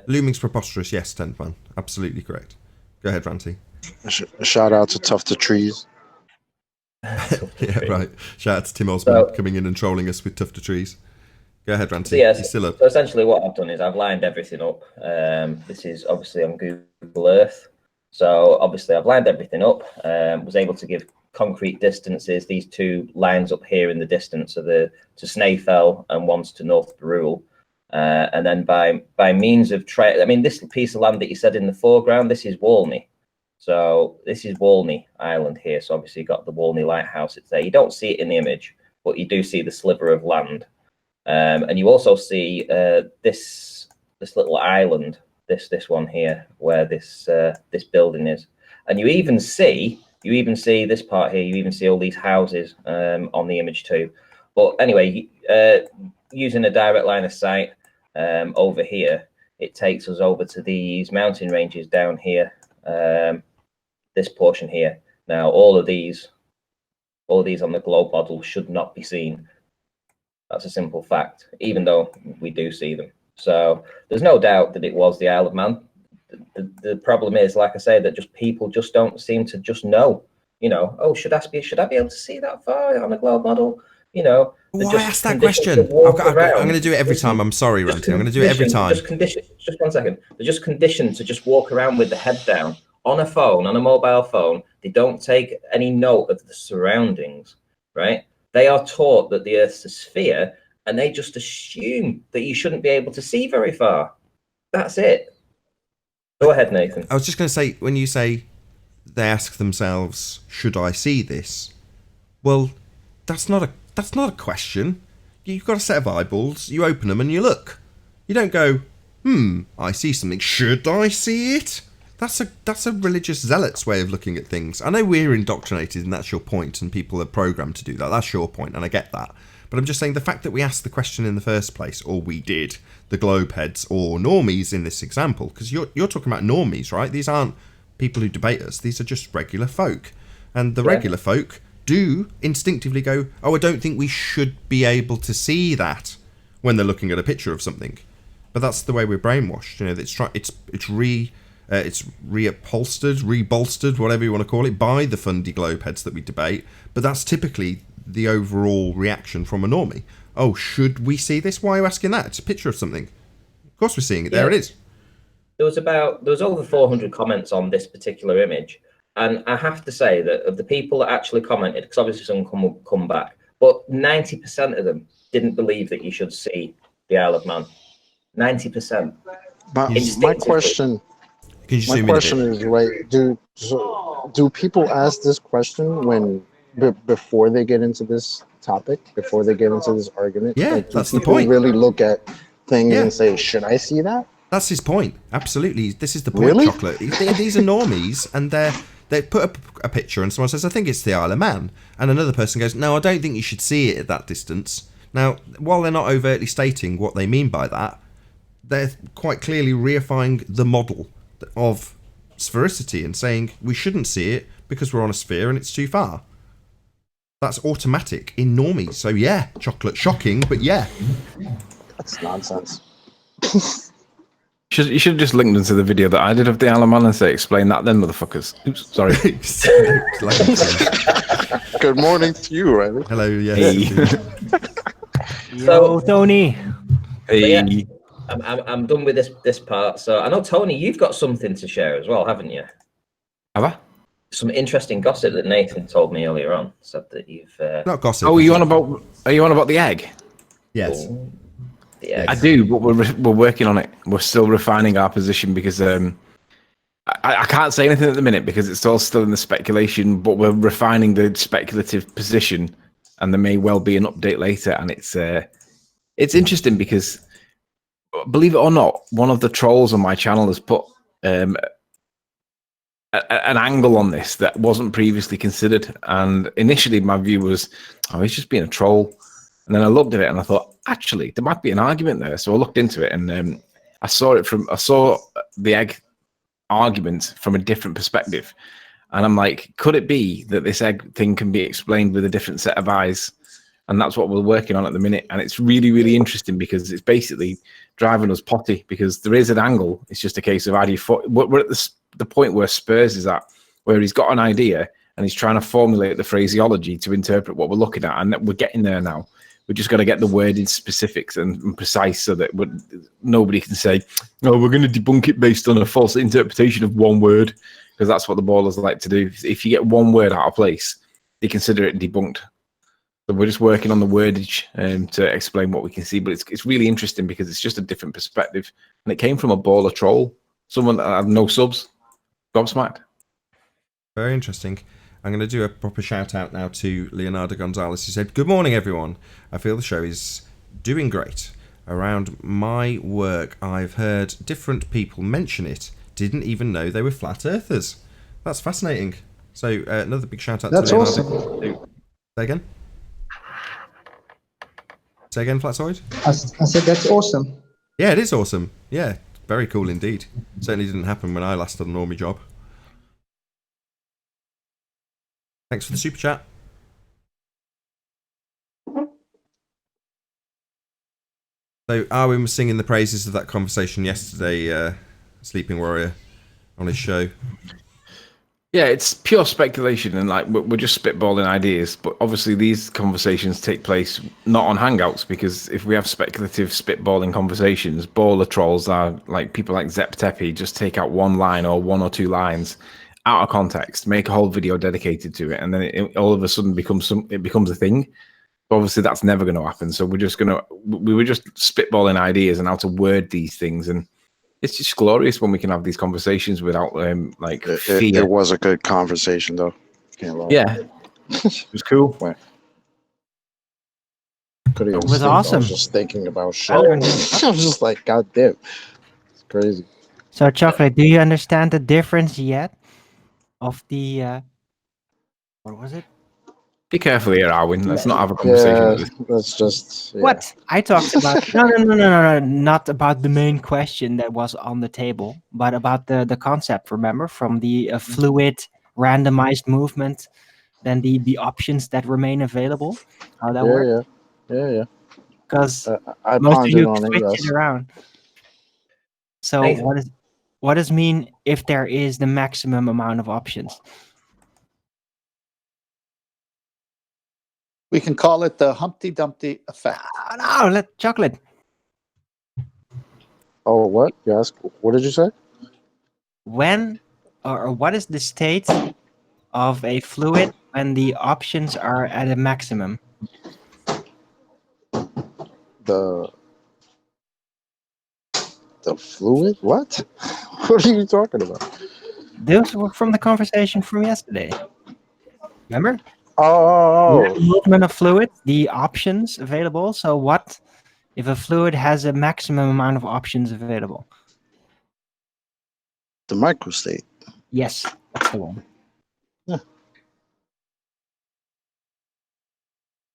looming's preposterous, yes, 10th man. Absolutely correct. Go ahead, Ranty. A shout out to Tough to Trees. Yeah, right. Shout out to Tim Osborne coming in and trolling us with Tough to Trees. Go ahead, Ranty. So, yes, He's still up. So essentially what I've done is I've lined everything up. This is obviously on Google Earth. So obviously I've lined everything up, was able to give concrete distances. These two lines up here in the distance are to Snaefell and one's to North Brule. And then by means of this piece of land that you said in the foreground, this is Walney. So this is Walney Island here. So obviously you've got the Walney Lighthouse. It's there. You don't see it in the image, but you do see the sliver of land. And you also see this little island, this one here, where this building is. And you even see this part here. You even see all these houses on the image too. But anyway, using a direct line of sight over here, it takes us over to these mountain ranges down here. This portion here. Now, all these on the globe model should not be seen. That's a simple fact, even though we do see them. So there's no doubt that it was the Isle of Man. The problem is, like I say, that just people just don't seem to just know. You know, oh, should I be able to see that far on a globe model? You know, why ask that question? I'm going to do it every time. I'm sorry, Ranty. I'm going to do it every time. Just 1 second. They're just conditioned to just walk around with the head down on a phone, on a mobile phone. They don't take any note of the surroundings, right? They are taught that the Earth's a sphere, and they just assume that you shouldn't be able to see very far. That's it. Go ahead, Nathan. I was just going to say, when you say they ask themselves, should I see this? Well, that's not a question. You've got a set of eyeballs, you open them and you look. You don't go, I see something, should I see it? That's a religious zealot's way of looking at things. I know we're indoctrinated and that's your point, and people are programmed to do that. That's your point, and I get that. But I'm just saying the fact that we asked the question in the first place, or we did, the globe heads or normies in this example, because you're talking about normies, right? These aren't people who debate us. These are just regular folk. And the regular folk do instinctively go, oh, I don't think we should be able to see that when they're looking at a picture of something. But that's the way we're brainwashed. You know, it's reupholstered, rebolstered, whatever you want to call it, by the fundy globe heads that we debate. But that's typically the overall reaction from a normie. Oh, should we see this? Why are you asking that? It's a picture of something. Of course we're seeing it. There it is. There was over 400 comments on this particular image. And I have to say that of the people that actually commented, because obviously some will come back, but 90% of them didn't believe that you should see the Isle of Man. 90%. My question is, right, do people ask this question before they get into this topic, before they get into this argument? Yeah, like, that's the point. Really look at things and say, should I see that? That's his point. Absolutely. This is the point, Really? Chocolate. These are normies, and they put up a picture and someone says, I think it's the Isle of Man. And another person goes, no, I don't think you should see it at that distance. Now, while they're not overtly stating what they mean by that, they're quite clearly reifying the model of sphericity and saying we shouldn't see it because we're on a sphere and it's too far. That's automatic in normies. So yeah, Chocolate, shocking, but yeah. That's nonsense. You should have just linked them to the video that I did of the Isle of Man and say, explain that then, motherfuckers. Oops, sorry. Good morning to you, Riley. Hello, yes. Hey. Yo, Tony. Hey. Yeah, I'm done with this part. So I know, Tony, you've got something to share as well, haven't you? Have I? Some interesting gossip that Nathan told me earlier on. Said that you've not gossip. Oh, are you on about the egg? Yes. Yeah, I do, but we're working on it. We're still refining our position because I can't say anything at the minute because it's all still in the speculation. But we're refining the speculative position, and there may well be an update later. And it's interesting because, believe it or not, one of the trolls on my channel has put an angle on this that wasn't previously considered. And initially, my view was, oh, he's just being a troll. And then I looked at it and I thought, actually, there might be an argument there. So I looked into it and I saw the egg argument from a different perspective. And I'm like, could it be that this egg thing can be explained with a different set of eyes? And that's what we're working on at the minute. And it's really, really interesting because it's basically driving us potty because there is an angle. It's just a case of how do you... We're at the point where Spurs is at, where he's got an idea and he's trying to formulate the phraseology to interpret what we're looking at. And we're getting there now. We just got to get the worded specifics and precise so that nobody can say, "Oh, we're going to debunk it based on a false interpretation of one word," because that's what the ballers like to do. If you get one word out of place, they consider it debunked. So we're just working on the wordage to explain what we can see. But it's really interesting because it's just a different perspective, and it came from a baller troll, someone that had no subs, gobsmacked. Very interesting. I'm going to do a proper shout out now to Leonardo Gonzalez, who said, "Good morning, everyone. I feel the show is doing great. Around my work, I've heard different people mention it. Didn't even know they were flat earthers. That's fascinating." So another big shout out to Leonardo. That's awesome. Say again? Say again, Flatsoid? I said that's awesome. Yeah, it is awesome. Yeah, very cool indeed. Certainly didn't happen when I last had a normie job. Thanks for the super chat. So Arwin was singing the praises of that conversation yesterday, Sleeping Warrior, on his show. Yeah, it's pure speculation and like we're just spitballing ideas. But obviously these conversations take place not on Hangouts because if we have speculative spitballing conversations, baller trolls are like people like Zep Tepe just take out one line or one or two lines out of context, make a whole video dedicated to it, and then it all of a sudden becomes a thing. Obviously, that's never going to happen. So we were just spitballing ideas and how to word these things, and it's just glorious when we can have these conversations without fear. It was a good conversation, though. Can't lie. Yeah, it was cool. It was awesome. I was just thinking about shit. I was just like, God damn, it's crazy. So, Chocolate, do you understand the difference yet of the what was it? Be careful here, Arwin. Let's not have a conversation. Let's just. Yeah. What I talked about? No, not about the main question that was on the table, but about the concept. Remember, from the fluid randomized movement, then the options that remain available. How that works? Yeah. Because I most of pondered you on it. switch Yes. it around. So what does mean if there is the maximum amount of options? We can call it the Humpty Dumpty effect. No, let Chocolate. Oh, what? Yes. What did you say? When or what is the state of a fluid when the options are at a maximum? The fluid? What? What are you talking about? Those were from the conversation from yesterday. Remember? Oh. The movement of fluid, the options available. So what if a fluid has a maximum amount of options available? The microstate. Yes, that's the one. Yeah.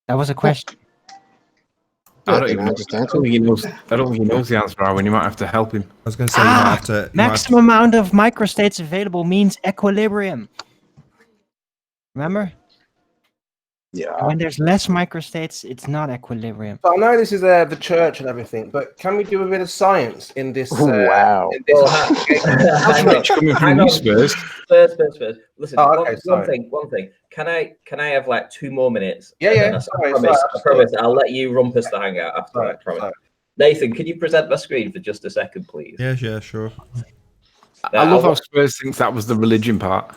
That was a question. I don't think he knows the answer, Arwin. You might have to help him. I was going to say you might have to. Maximum amount of microstates available means equilibrium. Remember? Yeah. When there's less microstates, it's not equilibrium. So I know this is the church and everything, but can we do a bit of science in this? Wow. Hang on. Spurs. Listen, one thing. Can I have like 2 more minutes? Yeah. I promise. I'll let you rumpus the hangout after that. Promise. Nathan, can you present my screen for just a second, please? Yeah, sure. I love how Spurs thinks that was the religion part.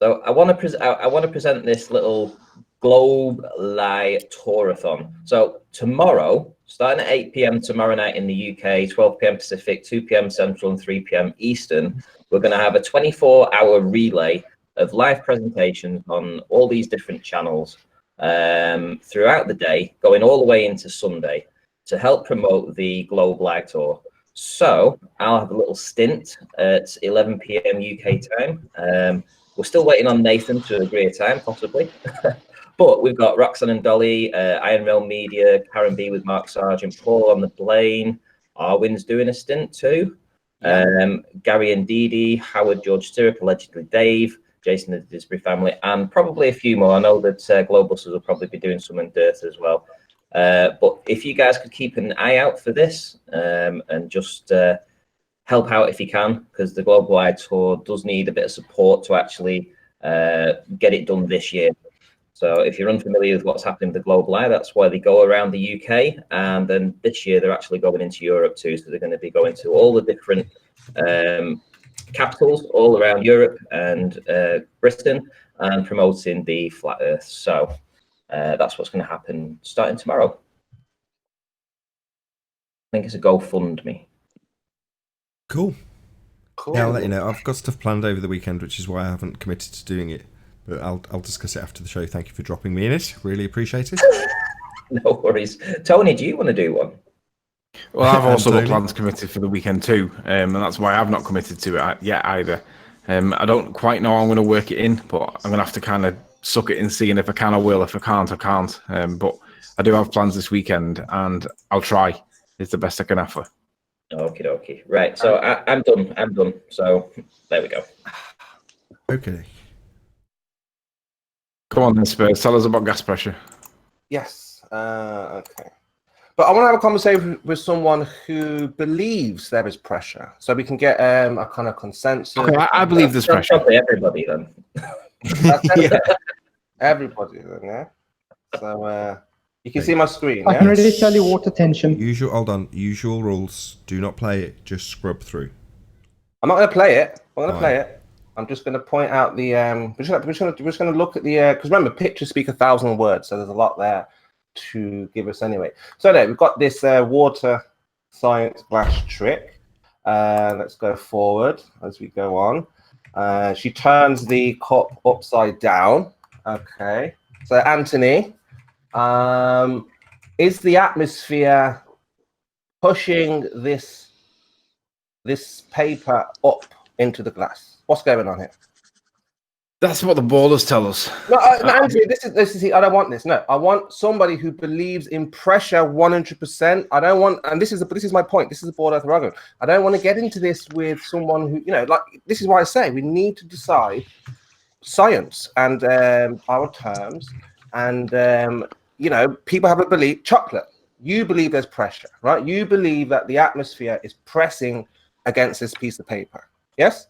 So I want to present this little Globe Light Tourathon. So tomorrow, starting at 8 p.m. tomorrow night in the UK, 12 p.m. Pacific, 2 p.m. Central, and 3 p.m. Eastern, we're going to have a 24-hour relay of live presentations on all these different channels throughout the day, going all the way into Sunday to help promote the Globe Light Tour. So I'll have a little stint at 11 p.m. UK time. We're still waiting on Nathan to agree a time, possibly. But we've got Roxanne and Dolly, Iron Realm Media, Karen B with Mark Sargent, Paul on the plane. Arwin's doing a stint too. Gary and Dee Dee, Howard, George Stirrup, allegedly Dave, Jason and the Disbury family, and probably a few more. I know that Globus will probably be doing some in Dirt as well. But if you guys could keep an eye out for this and just help out if you can, because the Global Light Tour does need a bit of support to actually get it done this year. So if you're unfamiliar with what's happening with the Global Light, that's why they go around the UK, and then this year they're actually going into Europe too. So they're going to be going to all the different capitals all around Europe and Britain and promoting the Flat Earth. So that's what's going to happen starting tomorrow. I think it's a GoFundMe. Cool. Yeah, I'll let you know. I've got stuff planned over the weekend, which is why I haven't committed to doing it. But I'll discuss it after the show. Thank you for dropping me in it. Really appreciate it. No worries. Tony, do you want to do one? Well, I've also got plans committed for the weekend too, and that's why I've not committed to it yet either. I don't quite know how I'm going to work it in, but I'm going to have to kind of suck it in, seeing if I can, I will. If I can't, I can't. But I do have plans this weekend, and I'll try. It's the best I can offer. Okie dokie. Right, so I'm done. So there we go. Okay. Come on then, Spurs. Tell us about gas pressure. Yes. Okay. But I want to have a conversation with someone who believes there is pressure, so we can get a kind of consensus. Okay, I believe there's pressure. Probably everybody then. Everybody then, yeah. So you can see my screen. I Yeah? can already tell you water tension. Usual rules. Do not play it. Just scrub through. I'm not going to play it. I'm going to play it. I'm just going to point out the. We're just going to look at the. Because remember, pictures speak 1,000 words, so there's a lot there to give us anyway. So there, we've got this water science glass trick. Let's go forward as we go on. She turns the cup upside down. Okay. So Anthony, is the atmosphere pushing this paper up into the glass? What's going on here? That's what the ballers tell us. No, Andrew, this is. I don't want this. No, I want somebody who believes in pressure 100%. I don't want, and this is my point. This is a board earth argument. I don't want to get into this with someone who, like. This is why I say we need to decide science and our terms, and people have a belief. Chocolate. You believe there's pressure, right? You believe that the atmosphere is pressing against this piece of paper. Yes.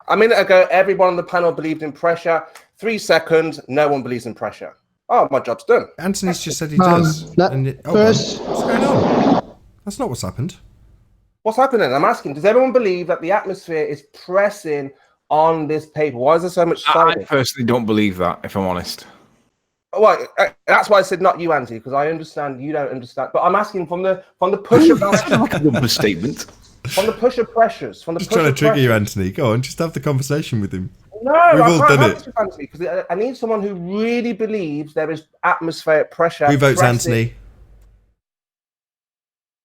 A minute ago, everyone on the panel believed in pressure. 3 seconds, no one believes in pressure. Oh, my job's done. Anthony's just said he does. What's going on? That's not what's happened. What's happening? I'm asking, does everyone believe that the atmosphere is pressing on this paper? Why is there so much silence? I personally don't believe that, if I'm honest. Well, that's why I said not you, Anthony, because I understand you don't understand. But I'm asking from the push of like a statement. From the push of pressures, He's trying to trigger you, Anthony. Go on, just have the conversation with him. No, We've I all can't done have it. this with Anthony, because I need someone who really believes there is atmospheric pressure. Who votes pressing. Anthony?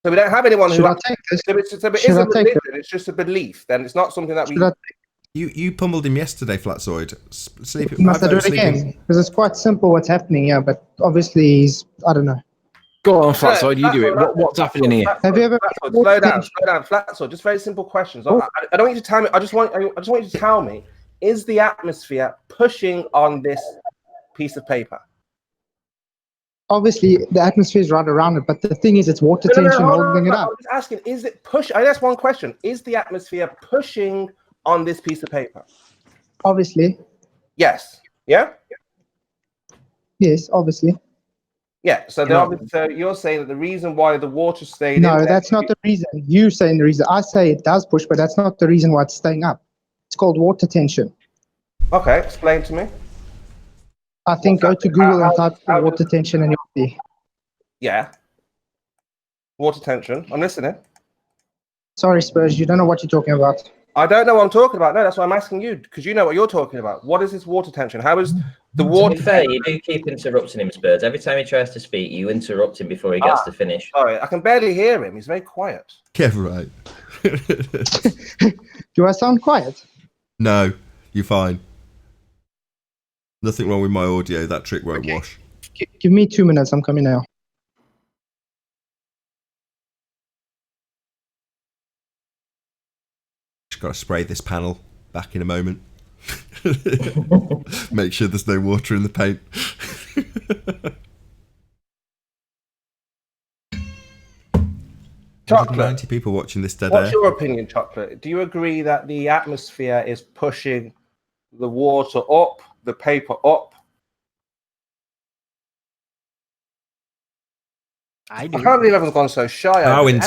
So we don't have anyone who. Should I take this? So it is a religion. It's just a belief. Then it's not something that we. You pummeled him yesterday, Flatzoid. Sleep. Must I do it again? Because it's quite simple what's happening here, but obviously he's, I don't know. Go on, Flatzoid, you do it. What's happening here? Have you ever slow down, Flatzoid? Just very simple questions. I don't want you to tell me. I just want you to tell me: is the atmosphere pushing on this piece of paper? Obviously, the atmosphere is right around it, but the thing is, it's water tension holding it up. I'm just asking: is it push? I asked one question: is the atmosphere pushing on this piece of paper? Obviously. Yes. Yeah. Yes, obviously. Yeah, so you're saying that the reason why the water stayed No, in there, that's not the reason. You're saying the reason. I say it does push, but that's not the reason why it's staying up. It's called water tension. Okay, explain to me. I think go to Google and type water tension and you'll see. Yeah. Water tension. I'm listening. Sorry, Spurs, you don't know what you're talking about. I don't know what I'm talking about. No, that's why I'm asking you, because you know what you're talking about. What is this water tension? How is the water... To be fair, you do keep interrupting him, Spurs. Every time he tries to speak, you interrupt him before he gets to finish. Sorry, I can barely hear him. He's very quiet. Yeah, right. Do I sound quiet? No, you're fine. Nothing wrong with my audio. That trick won't wash. Give me 2 minutes. I'm coming now. Just got to spray this panel back in a moment. Make sure there's no water in the paint. Chocolate. 90 people watching this dead What's air. your opinion, Chocolate? Do you agree that the atmosphere is pushing the water up, the paper up? I do. I can't believe everyone's gone so shy. Owen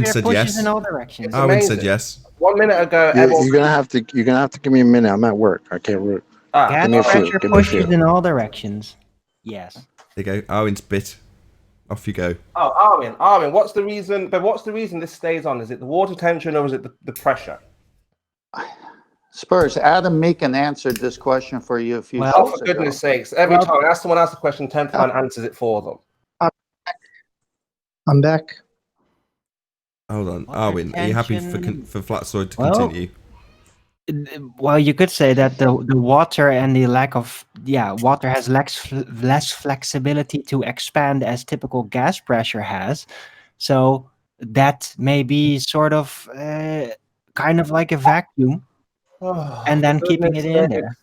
said yes. In all directions. Owen said yes. 1 minute ago, You're gonna have to give me a minute. I'm at work. I can't work. Gas pressure pushes in all directions. Yes. There you go. Owen's bit. Off you go. Oh, Armin, what's the reason? But what's the reason this stays on? Is it the water tension or is it the pressure? Spurs, Adam Meekin answered this question for you a few Oh, shows for ago. goodness sakes. Every time I ask someone else a question, 10th time answers it for them. I'm back. Hold on. Arwin, are you happy for Flatzoid to Well, continue? Well, you could say that the water and the lack of water has less flexibility to expand as typical gas pressure has, so that may be sort of kind of like a vacuum, and then keeping it in there.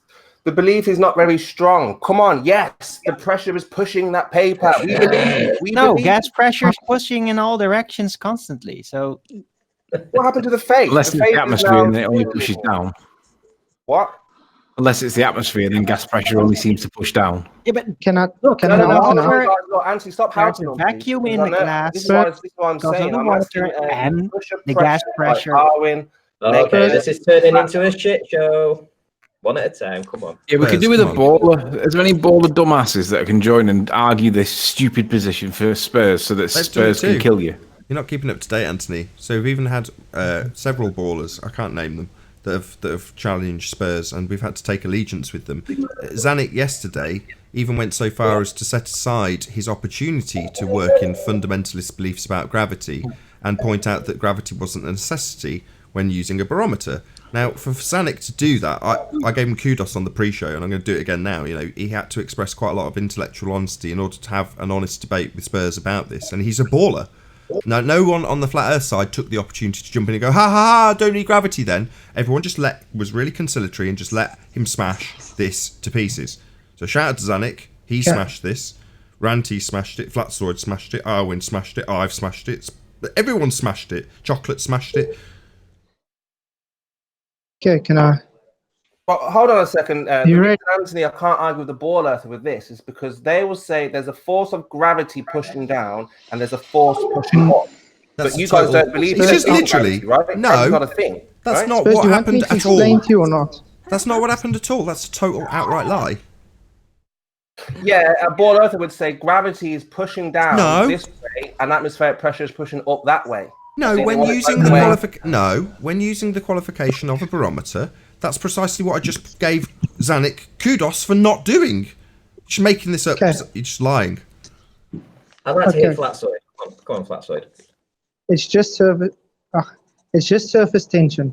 The belief is not very strong. Come on, yes, the pressure is pushing that paper. We believe. Gas pressure is pushing in all directions constantly. So, what happened to the faith? Unless The the faith is atmosphere now and it only pushes down. What? Unless it's the atmosphere, then gas pressure only seems to push down. Yeah, but Can I No, answer now? look, Anthony, stop there's helping a on vacuum these, in the because I know- glass This is what I'm because of saying. the I'm water asking, and push the gas like pressure. Darwin, Okay, Spurs- this is turning into a shit show. One at a time, come on. Yeah, we could Spurs, do with a come on. baller. Is there any baller dumbasses that can join and argue this stupid position for Spurs so that They've done Spurs it too. can kill you? You're not keeping up to date, Anthony. So we've even had several ballers, I can't name them, that have challenged Spurs, and we've had to take allegiance with them. Zanuck yesterday even went so far as to set aside his opportunity to work in fundamentalist beliefs about gravity and point out that gravity wasn't a necessity when using a barometer. Now, for Zanuck to do that, I gave him kudos on the pre-show, and I'm going to do it again now. You know, he had to express quite a lot of intellectual honesty in order to have an honest debate with Spurs about this, and he's a baller. Now, no one on the flat Earth side took the opportunity to jump in and go, ha ha ha, don't need gravity then. Everyone just was really conciliatory and just let him smash this to pieces. So shout out to Zanuck, he smashed this. Ranty smashed it, Flatsoid smashed it, Arwin smashed it, I've smashed it. Everyone smashed it. Chocolate smashed it. Okay, can I? But hold on a second. The You reason, Anthony, I can't argue with the ball earther with this is because they will say there's a force of gravity pushing down and there's a force pushing up. That's But you total- guys don't believe It's there's just literally gravity, right? no. Gravity's not a thing. That's right? not Spurs, what do you want me happened to at explain all. to you or not? That's not what happened at all. That's a total outright lie. Yeah, a ball earther would say gravity is pushing down No. this way and atmospheric pressure is pushing up that way. No, So when they want it using both the ways. when using the qualification of a barometer, that's precisely what I just gave Zanuck kudos for not doing. Just making this up. Okay. You're just lying. I'd like to hear Okay. Flatsoid. Come on, Flatsoid. It's just surface. It's just surface tension.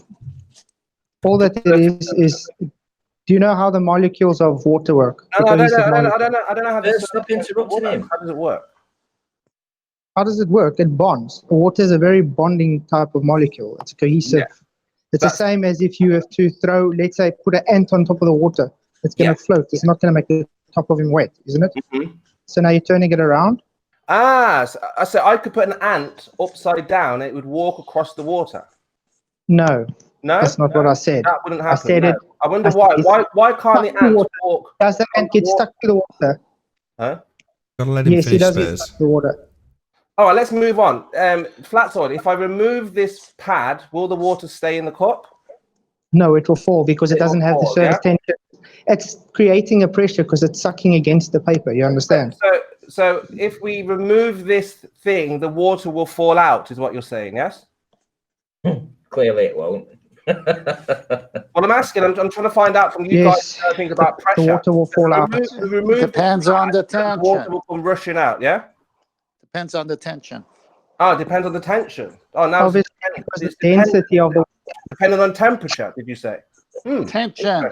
All that it is. Do you know how the molecules of water work? No, The I don't cohesive know. I molecules. don't know how this. Stop interrupting him. How does it work? How does it work? It bonds. Water is a very bonding type of molecule. It's cohesive. Yeah. It's the same as if you have to throw, let's say, put an ant on top of the water. It's going to float. It's not going to make the top of him wet, isn't it? Mm-hmm. So now you're turning it around. So I could put an ant upside down. It would walk across the water. No, No, that's not what I said. that wouldn't happen. I said no. it. I wonder I why. said Why can't the stuck to ant water. walk? Does the ant get stuck to the water? Huh? Gotta let him Yes, he finish does get Spurs. stuck to the water. All right, let's move on. Flatsoid, if I remove this pad, will the water stay in the cup? No, it will fall because it It will doesn't have the fall, surface yeah? tension. It's creating a pressure because it's sucking against the paper. You understand? So if we remove this thing, the water will fall out, is what you're saying, yes? Clearly it won't. Well, I'm asking, I'm trying to find out from you Yes, guys things about pressure. the water will fall out. Remove Depends this on the pad, water tension. will come rushing out, yeah? Depends on the tension. Oh, it depends on the tension. Oh, now Obviously, because the density of the depending on temperature, did you say? Tension,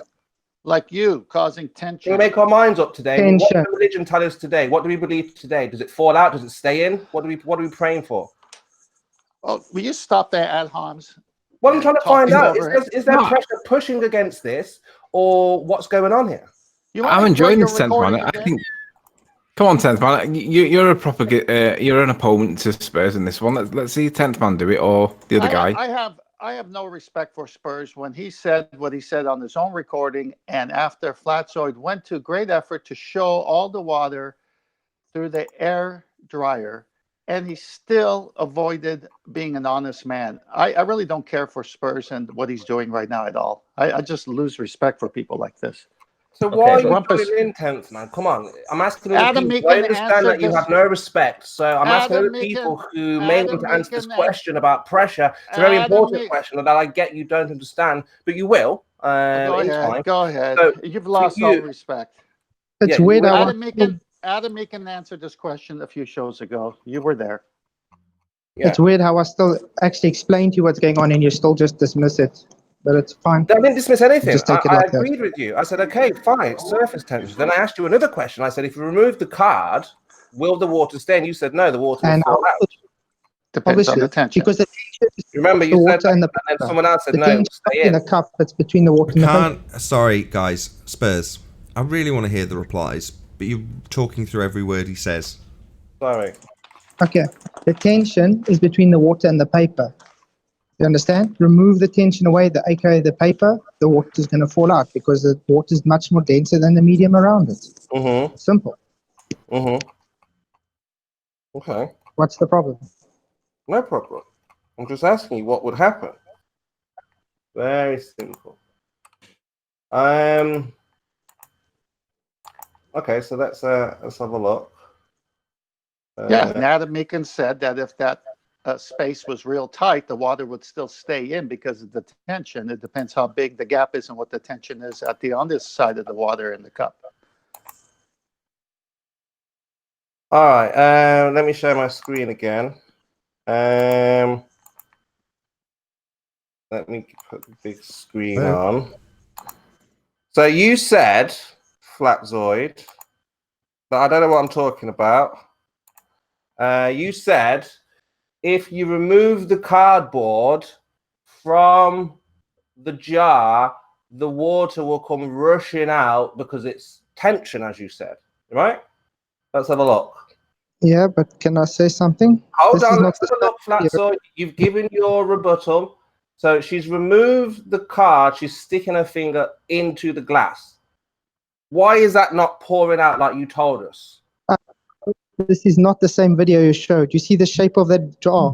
like you causing Can we tension. make our minds up today? What Tension. does religion tell us today? What do we believe today? Does it fall out? Does it stay in? What are we praying for? Oh, will you stop there, ad homs? What I'm trying to find Talking out over is there pressure pushing against this, or what's going on here? I'm enjoying this 10th man. recording I think. Come on, 10th man. You're a proper. You're an opponent to Spurs in this one. Let's see 10th man do it or the other guy. I have no respect for Spurs when he said what he said on his own recording, and after Flatsoid went to great effort to show all the water through the air dryer, and he still avoided being an honest man. I really don't care for Spurs and what he's doing right now at all. I just lose respect for people like this. So why are you Rumpus- putting in 10th, man? Come on. I'm asking Adam people. I Meekin understand answered that you this- have no respect. So I'm asking Adam other people Meekin- who may Adam want to answer this Meekin- question about pressure. It's a very Adam important Meekin- question that I get you don't understand, but you will Go in ahead. time. Go ahead. So, You've lost all respect. It's Yeah, weird. you- Adam Meekin answered this question a few shows ago. You were there. It's weird how I still actually explain to you what's going on and you still just dismiss it. But it's fine. I didn't dismiss anything. Just take it I like that. agreed with you. I said, okay, fine, it's surface tension. Then I asked you another question. I said, if you remove the card, will the water stay? And you said, no, the water will And fall out. Depends on obviously, the tension. because the tension is Remember, the you said water that, and the and then someone else said, the no, tension stay in in. a cup. It's between the water and the paper. Sorry, guys, Spurs. I really want to hear the replies, but you're talking through every word he says. Sorry. Okay, the tension is between the water and the paper. You understand? Remove the tension away, aka the paper, the water is going to fall out because the water is much more denser than the medium around it. Mm-hmm. Simple. Mm-hmm. Okay. What's the problem? No problem. I'm just asking you what would happen. Very simple. Okay, so let's have a look. Yeah, Nathan Oakley said that if that space was real tight, the water would still stay in because of the tension. It depends how big the gap is and what the tension is at the underside of the water in the cup. All right, let me share my screen again. Let me put the big screen on. So you said, Flatzoid, but I don't know what I'm talking about. You said if you remove the cardboard from the jar, the water will come rushing out because it's tension, as you said, right? Let's have a look. Yeah, but can I say something? Hold on, let's have a look, Flatzoid. You've given your rebuttal. So she's removed the card, she's sticking her finger into the glass. Why is that not pouring out like you told us? This is not the same video you showed. You see the shape of that jar?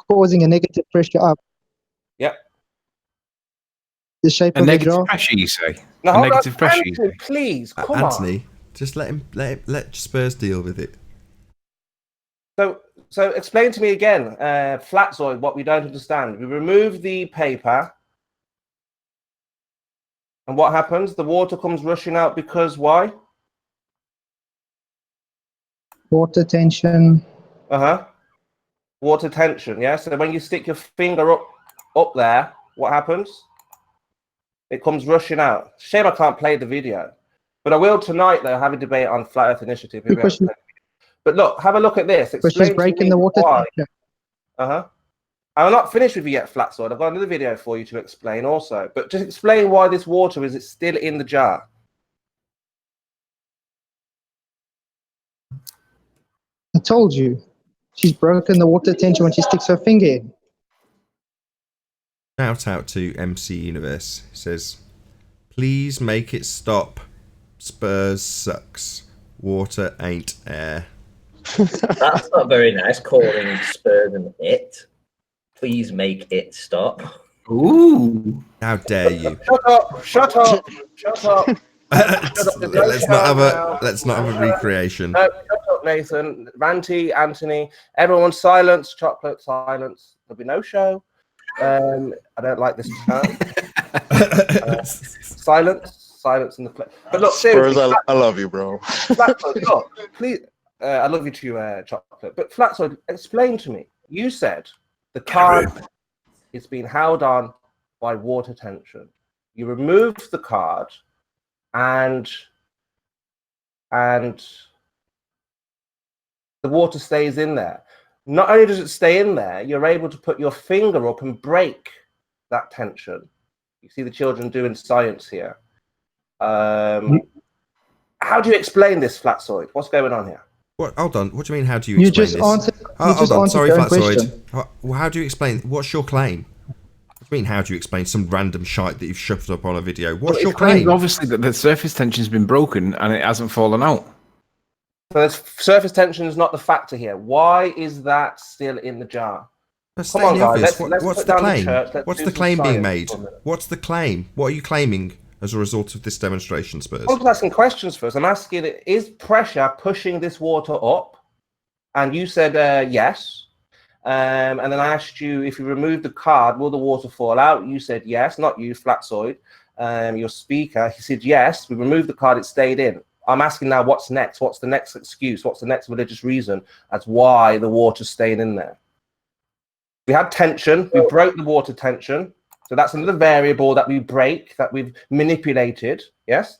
Causing a negative pressure up. Yep. The shape A of the negative jar. pressure, you say? No, A hold negative on, pressure, you Anthony, say? please, come Anthony, on. just let Spurs deal with it. So explain to me again, Flatzoid, what we don't understand. We remove the paper, and what happens? The water comes rushing out because why? Water tension. Water tension, yeah? So when you stick your finger up there, what happens? It comes rushing out. Shame I can't play the video. But I will tonight, though, have a debate on Flat Earth Initiative. But look, have a look at this. But she's Explain to breaking me the water why. tension. I'm not finished with you yet, Flatzoid. I've got another video for you to explain also. But just explain why this water is still in the jar. I told you. She's broken the water tension when she sticks her finger in. Shout out to MC Universe. He says, please make it stop. Spurs sucks. Water ain't air. That's not very nice, calling Spurs an it. Please make it stop. Ooh. How dare you? Shut up! Shut up! Shut up! Let's not have a recreation. Shut up, Nathan. Ranty, Anthony, everyone silence, chocolate, silence. There'll be no show. I don't like this term. Silence in the play. But look, Spurs, seriously, I love you, bro. Flatzoid, look, please. I love you too, chocolate. But Flatzoid, explain to me. You said the card is being held on by water tension. You remove the card, and the water stays in there. Not only does it stay in there, you're able to put your finger up and break that tension. You see the children doing science here. How do you explain this, Flatzoid? What's going on here? What? Hold on. What do you mean? How do you explain this? Hold on. Sorry, Flatzoid. How do you explain? What's your claim? What do you mean? How do you explain some random shite that you've shoved up on a video? What's your claim? Obviously, that the surface tension's been broken and it hasn't fallen out. So surface tension is not the factor here. Why is that still in the jar? Come on, guys. What's the claim? What's the claim being made? What's the claim? What are you claiming as a result of this demonstration, Spurs? I'm just asking questions first. I'm asking, is pressure pushing this water up? And you said yes. And then I asked you, if you remove the card, will the water fall out? You said yes. Not you, Flatzoid. Your speaker, he said yes. We removed the card, it stayed in. I'm asking now, what's next? What's the next excuse? What's the next religious reason as why the water stayed in there? We had tension. We broke the water tension. So that's another variable that we break, that we've manipulated. Yes.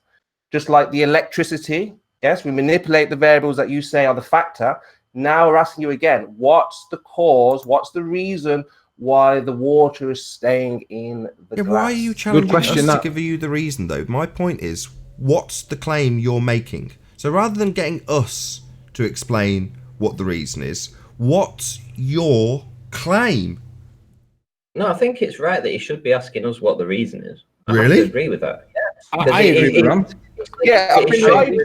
Just like the electricity. Yes. We manipulate the variables that you say are the factor. Now we're asking you again, what's the cause? What's the reason why the water is staying in the glass? Why are you challenging us to give you the reason, though? My point is, what's the claim you're making? So rather than getting us to explain what the reason is, what's your claim? No, I think it's right that he should be asking us what the reason is. I Really? have to agree with that. Yeah. I agree with Ram. Yeah, I've been should lied be-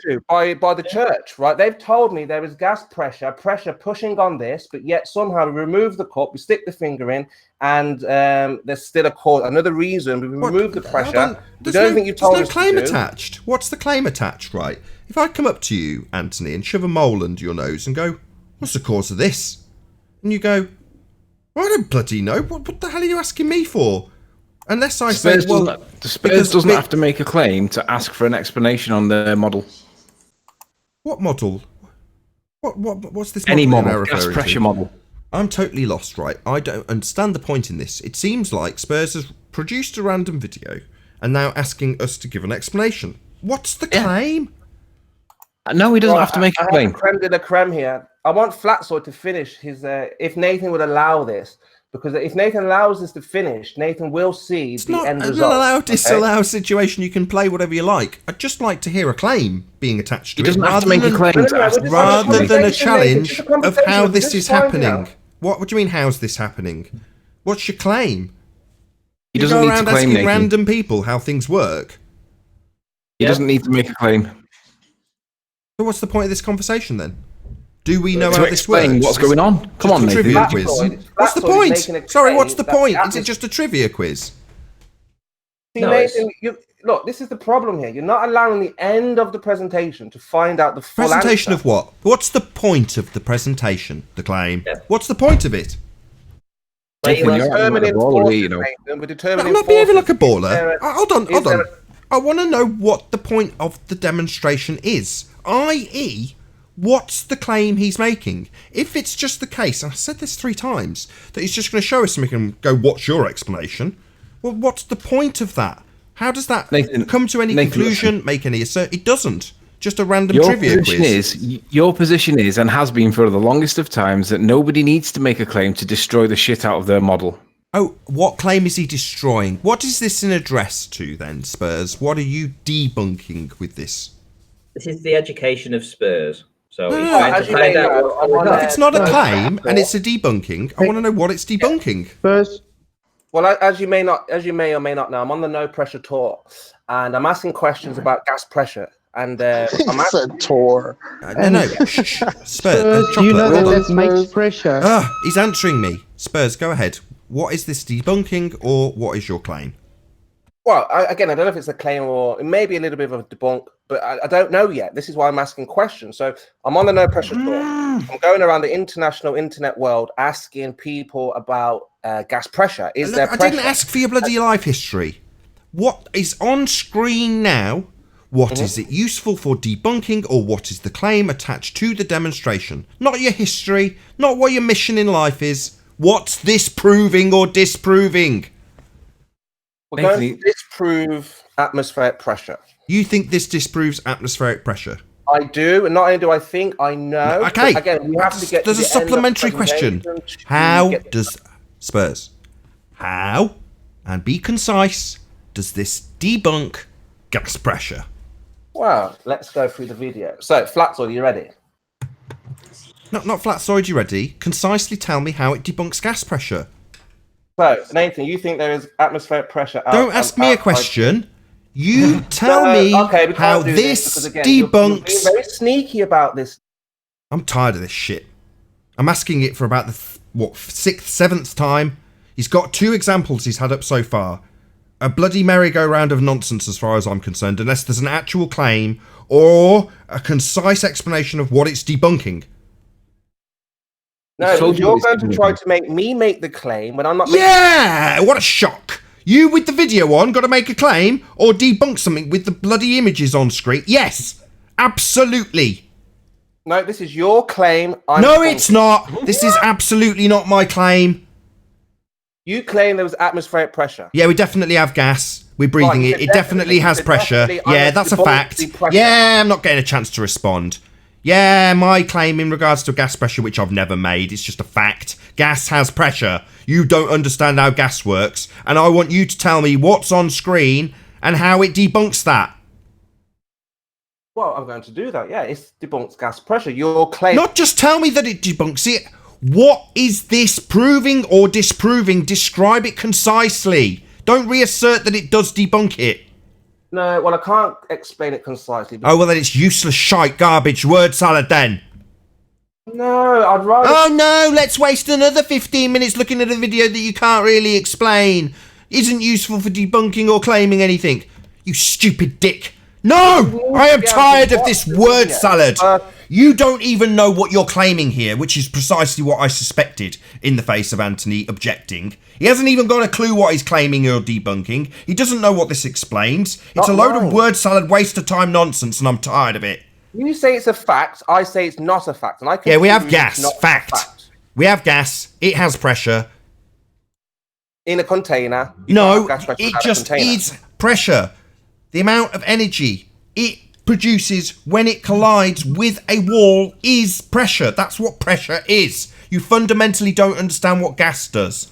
to by the church, right? They've told me there is gas pressure pushing on this, but yet somehow we remove the cup, we stick the finger in, and there's still a cause. Another reason we remove the pressure. We don't think you've told us There's no claim to do. attached. What's the claim attached, right? If I come up to you, Anthony, and shove a mole under your nose and go, "What's the cause of this?" And you go, "Well, I don't bloody know. What the hell are you asking me for?" Unless I say, well, Spurs doesn't have to make a claim to ask for an explanation on the model. What model? What's this model Any you're now model, gas referring pressure to? model. I'm totally lost, right? I don't understand the point in this. It seems like Spurs has produced a random video and now asking us to give an explanation. What's the claim? No, he doesn't have to make a claim. I have creme de la creme here. I want Flatsword to finish his. If Nathan would allow this, because if Nathan allows this to finish, Nathan will see the end result. It's not an allow-disallow situation. You can play whatever you like. I'd just like to hear a claim being attached to it. He doesn't have to make a claim to ask rather than a challenge Nathan, of how this just is find happening. out. What do you mean, how's this happening? What's your claim? He You doesn't go need to around claim, asking Nathan. random people how things work. He doesn't need to make a claim. So what's the point of this conversation then? Do we know To how this explain works? what's going on. Come on, Just a Nathan. trivia Flatsword- quiz. Flatsword What's the is point? making a Sorry, claim what's the that point? the Is it just a trivia quiz? See, No, Nathan, look, this is the problem here. You're not allowing the end of the presentation to find out the full Presentation answer. of what? What's the point of the presentation? The claim. Yeah. What's the point of it? Nathan, We're you're acting like determining a baller, forces, you know. Nathan. We're determining I'm not behaving like a forces. baller. Is there Hold on, is hold on. there I want to know what the point of the demonstration is, i.e., what's the claim he's making? If it's just the case, and I said this 3 times, that he's just going to show us something and go, "What's your explanation?" Well, what's the point of that? How does that Nathan, come to any Nathan, conclusion, make any assert? It doesn't. Just a random Your trivia position quiz. your position is, and has been for the longest of times, that nobody needs to make a claim to destroy the shit out of their model. Oh, what claim is he destroying? What is this in address to then, Spurs? What are you debunking with this? This is the education of Spurs. So he's no, trying as to you find may out know, what's I'm going on on. If it's not a No. claim and it's a debunking, I want to know what it's debunking. Spurs, Well, as you may or may not know, I'm on the No Pressure Tour, and I'm asking questions about gas pressure. And He I'm asking, said tour. No, shh. Spurs, do you know chocolate, hold that on. that makes pressure? He's answering me. Spurs, go ahead. What is this debunking, or what is your claim? well, again, I don't know if it's a claim or it may be a little bit of a debunk, but I don't know yet. This is why I'm asking questions. So I'm on the No Pressure Tour. I'm going around the international internet world asking people about gas pressure. Is Look, there I pressure? didn't ask for your bloody life history. What is on screen now? What is it useful for debunking, or what is the claim attached to the demonstration? Not your history, not what your mission in life is. What's this proving or disproving? We're going to disprove atmospheric pressure. You think this disproves atmospheric pressure? I do, and not only do I think, I know. Okay. But again, we have to get. There's to a the end of the supplementary question. presentation to How get- does Spurs? How, and be concise, does this debunk gas pressure? Well, let's go through the video. So, Flatsword, are you ready? Not flat side. You ready? Concisely tell me how it debunks gas pressure. So, Nathan, you think there is atmospheric pressure? Don't ask me a question. You tell me okay, we how can't do this because, again, you're debunks. being very sneaky about this. I'm tired of this shit. I'm asking it for about the 6th, 7th time. He's got 2 examples he's had up so far. A bloody merry-go-round of nonsense as far as I'm concerned, unless there's an actual claim or a concise explanation of what it's debunking. No, you're going to try to make me make the claim when I'm not. Yeah, what a shock. You with the video on got to make a claim or debunk something with the bloody images on screen. Yes, absolutely. No, this is your claim. No, it's not. This is absolutely not my claim. You claim there was atmospheric pressure. Yeah, we definitely have gas. We're breathing Right, it. It definitely has pressure. Yeah, that's a fact. Yeah, I'm not getting a chance to respond. Yeah, my claim in regards to gas pressure, which I've never made, it's just a fact. Gas has pressure. You don't understand how gas works, and I want you to tell me what's on screen and how it debunks that. Well, I'm going to do that. Yeah, it debunks gas pressure. Your claim. Not just tell me that it debunks it. What is this proving or disproving? Describe it concisely. Don't reassert that it does debunk it. No, well, I can't explain it concisely. Oh, well, then it's useless shite, garbage, word salad then. No, I'd rather... Oh, no, let's waste another 15 minutes looking at a video that you can't really explain. Isn't useful for debunking or claiming anything. You stupid dick. No! I am tired of this word salad. You don't even know what you're claiming here, which is precisely what I suspected in the face of Anthony objecting. He hasn't even got a clue what he's claiming or debunking. He doesn't know what this explains. It's a load of word salad, waste of time nonsense, and I'm tired of it. You say it's a fact, I say it's not a fact. And yeah, we have gas. Fact. We have gas. It has pressure. In a container. No, it just is pressure. The amount of energy it produces when it collides with a wall is pressure. That's what pressure is. You fundamentally don't understand what gas does.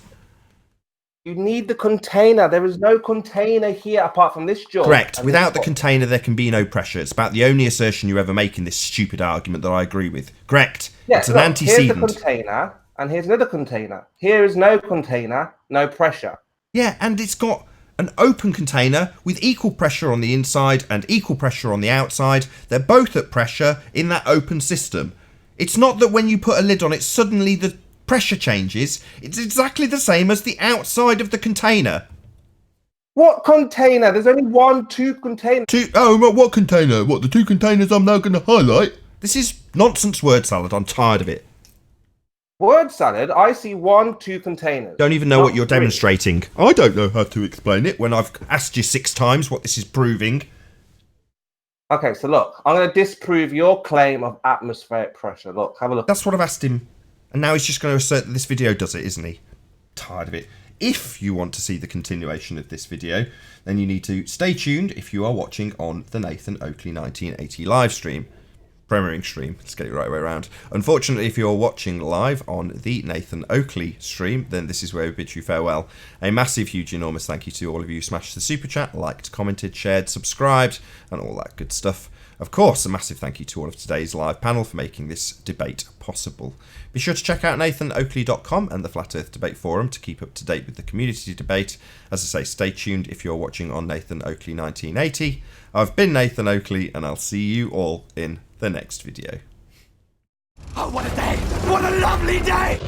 You need the container. There is no container here apart from this jug. Correct. Without the container, there can be no pressure. It's about the only assertion you ever make in this stupid argument that I agree with. Correct. Yeah, it's an antecedent. Here's the container, and here's another container. Here is no container, no pressure. Yeah, and it's got an open container with equal pressure on the inside and equal pressure on the outside. They're both at pressure in that open system. It's not that when you put a lid on it, suddenly the pressure changes. It's exactly the same as the outside of the container. What container? There's only two containers. Oh, what container? What, the two containers I'm now going to highlight? This is nonsense word salad. I'm tired of it. Word salad? I see two containers. Don't even know what you're demonstrating. I don't know how to explain it when I've asked you 6 times what this is proving. Okay, so look, I'm going to disprove your claim of atmospheric pressure. Look, have a look. That's what I've asked him. And now he's just going to assert that this video does it, isn't he? Tired of it. If you want to see the continuation of this video, then you need to stay tuned if you are watching on the Nathan Oakley 1980 live stream. Premiering stream, let's get it right way around. Unfortunately, if you're watching live on the Nathan Oakley stream, then this is where we bid you farewell. A massive, huge, enormous thank you to all of you who smashed the super chat, liked, commented, shared, subscribed, and all that good stuff. Of course, a massive thank you to all of today's live panel for making this debate possible. Be sure to check out nathanoakley.com and the Flat Earth Debate Forum to keep up to date with the community debate. As I say, stay tuned if you're watching on Nathan Oakley 1980. I've been Nathan Oakley, and I'll see you all in the next video. Oh, what a day! What a lovely day!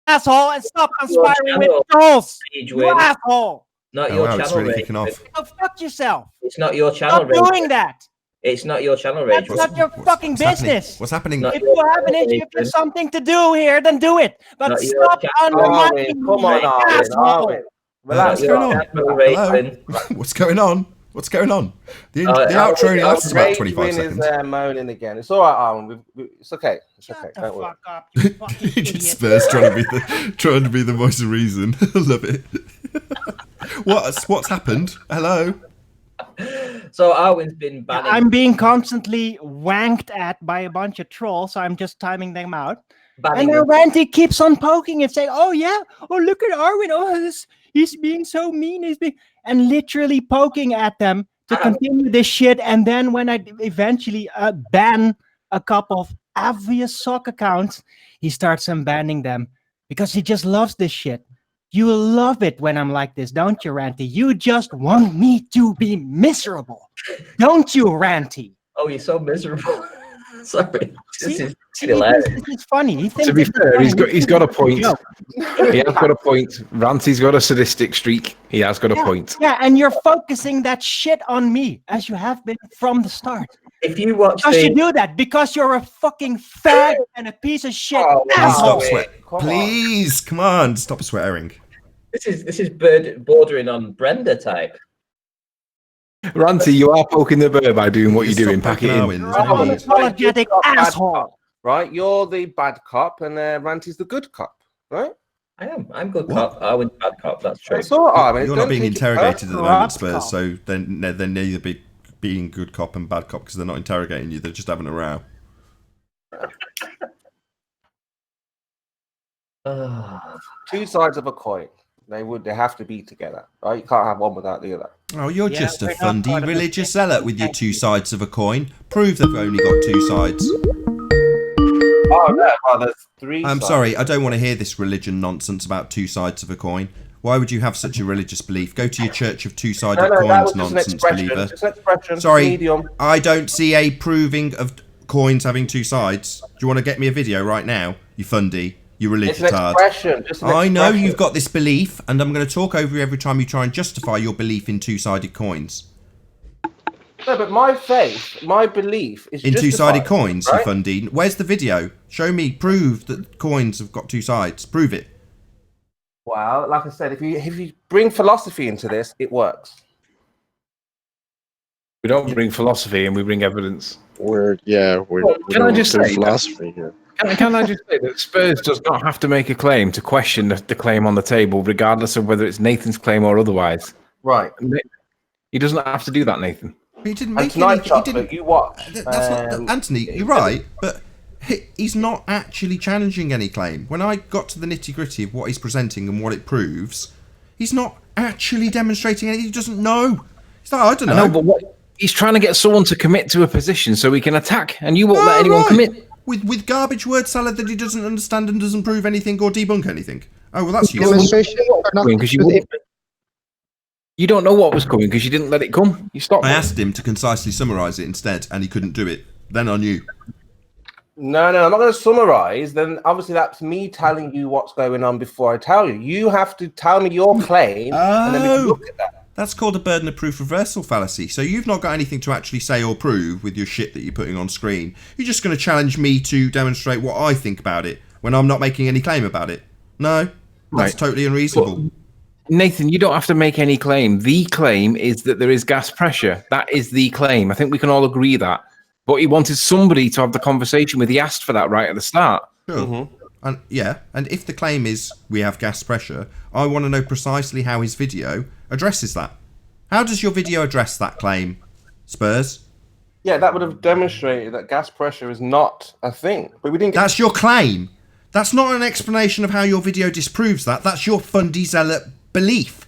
Asshole, and stop conspiring with trolls! You asshole! Not your channel, it's really kicking off. Oh, fuck yourself! It's not your channel, Stop doing that! It's not your channel, Rage. That's not your fucking business. What's happening? If you have an issue, if there's something to do here, then do it. But stop undermining me, come on, asshole. What's going on? Hello? What's going on? What's going on? The outro only lasts about 25 seconds. Is moaning again. It's all right, Arwen. It's okay. It's okay. Don't worry. Fuck up, you fucking idiot. Spurs trying to be the voice of reason. I love it. What's happened? Hello. So Arwen's been banning. I'm being constantly wanked at by a bunch of trolls, so I'm just timing them out. And then Ranty keeps on poking and saying, "Oh yeah, oh look at Arwen. Oh, he's being so mean. And literally poking at them to continue this shit. And then when I eventually ban a couple of obvious sock accounts, he starts unbanning them because he just loves this shit. You love it when I'm like this, don't you, Ranty? You just want me to be miserable, don't you, Ranty? Oh, you're so miserable. Sorry. This is funny. To be fair, he's got a point. He has got a point. Ranty's got a sadistic streak. He has got a point. Yeah, and you're focusing that shit on me, as you have been from the start. If you watch you do that because you're a fucking fag and a piece of shit. Stop sweating. Please, come on, stop swearing. This is bordering on Brenda type. Ranty, you are poking the bear by doing what you're doing. Pack it in. Apologetic asshole. Right, you're the bad cop, and Ranty's the good cop, right? I am. I'm good cop. I was bad cop. That's true. That's all right. You're not being interrogated at the moment, Spurs. So then they're neither being good cop and bad cop because they're not interrogating you. They're just having a row. Two sides of a coin. They have to be together, right? You can't have one without the other. Oh, you're Yeah, just a we're not fundy part of the religious same zealot with your country. two sides of a coin. Prove they've only got two sides. Oh, no. Oh, there's three I'm sides. sorry, I don't want to hear this religion nonsense about two sides of a coin. Why would you have such a religious belief? Go to your church of two-sided No, that coins was just an nonsense, expression. believer. Just an expression. Sorry, Medium. I don't see a proving of coins having two sides. Do you want to get me a video right now? You fundy. You It's religious an tard. expression. Just an I know expression. you've got this belief, and I'm going to talk over you every time you try and justify your belief in two-sided coins. No, but my faith, my belief is In two-sided justified, coins, right? you fundy. Where's the video? Show me. Prove that coins have got two sides. Prove it. Well, like I said, if you bring philosophy into this, it works. We don't bring philosophy and we bring evidence. We're Can I just do say philosophy here. Can I just say that Spurs does not have to make a claim to question the claim on the table, regardless of whether it's Nathan's claim or otherwise. Right. He doesn't have to do that, Nathan. He didn't And make tonight, anything. He Chocolate, didn't. you watch. That's not, Anthony, you're right, but he's not actually challenging any claim. When I got to the nitty gritty of what he's presenting and what it proves, he's not actually demonstrating anything. He doesn't know. He's like, I don't know. I know, but what he's trying to get someone to commit to a position so he can attack, and you won't let anyone commit. With garbage word salad that he doesn't understand and doesn't prove anything or debunk anything. Oh, well, that's useful. Demonstration are not Because you don't know what was coming because you didn't let it come. You stopped. I asked him to concisely summarise it instead, and he couldn't do it. Then I knew. No, I'm not going to summarize. Then obviously that's me telling you what's going on before I tell you. You have to tell me your claim, and then we can look at that. That's called a burden of proof reversal fallacy. So you've not got anything to actually say or prove with your shit that you're putting on screen. You're just going to challenge me to demonstrate what I think about it when I'm not making any claim about it. No, that's totally unreasonable. Nathan, you don't have to make any claim. The claim is that there is gas pressure. That is the claim. I think we can all agree that. But he wanted somebody to have the conversation with. He asked for that right at the start. Sure. And and if the claim is we have gas pressure, I want to know precisely how his video addresses that. How does your video address that claim, Spurs? Yeah, that would have demonstrated that gas pressure is not a thing. But we didn't get... That's your claim. That's not an explanation of how your video disproves that. That's your fundy zealot belief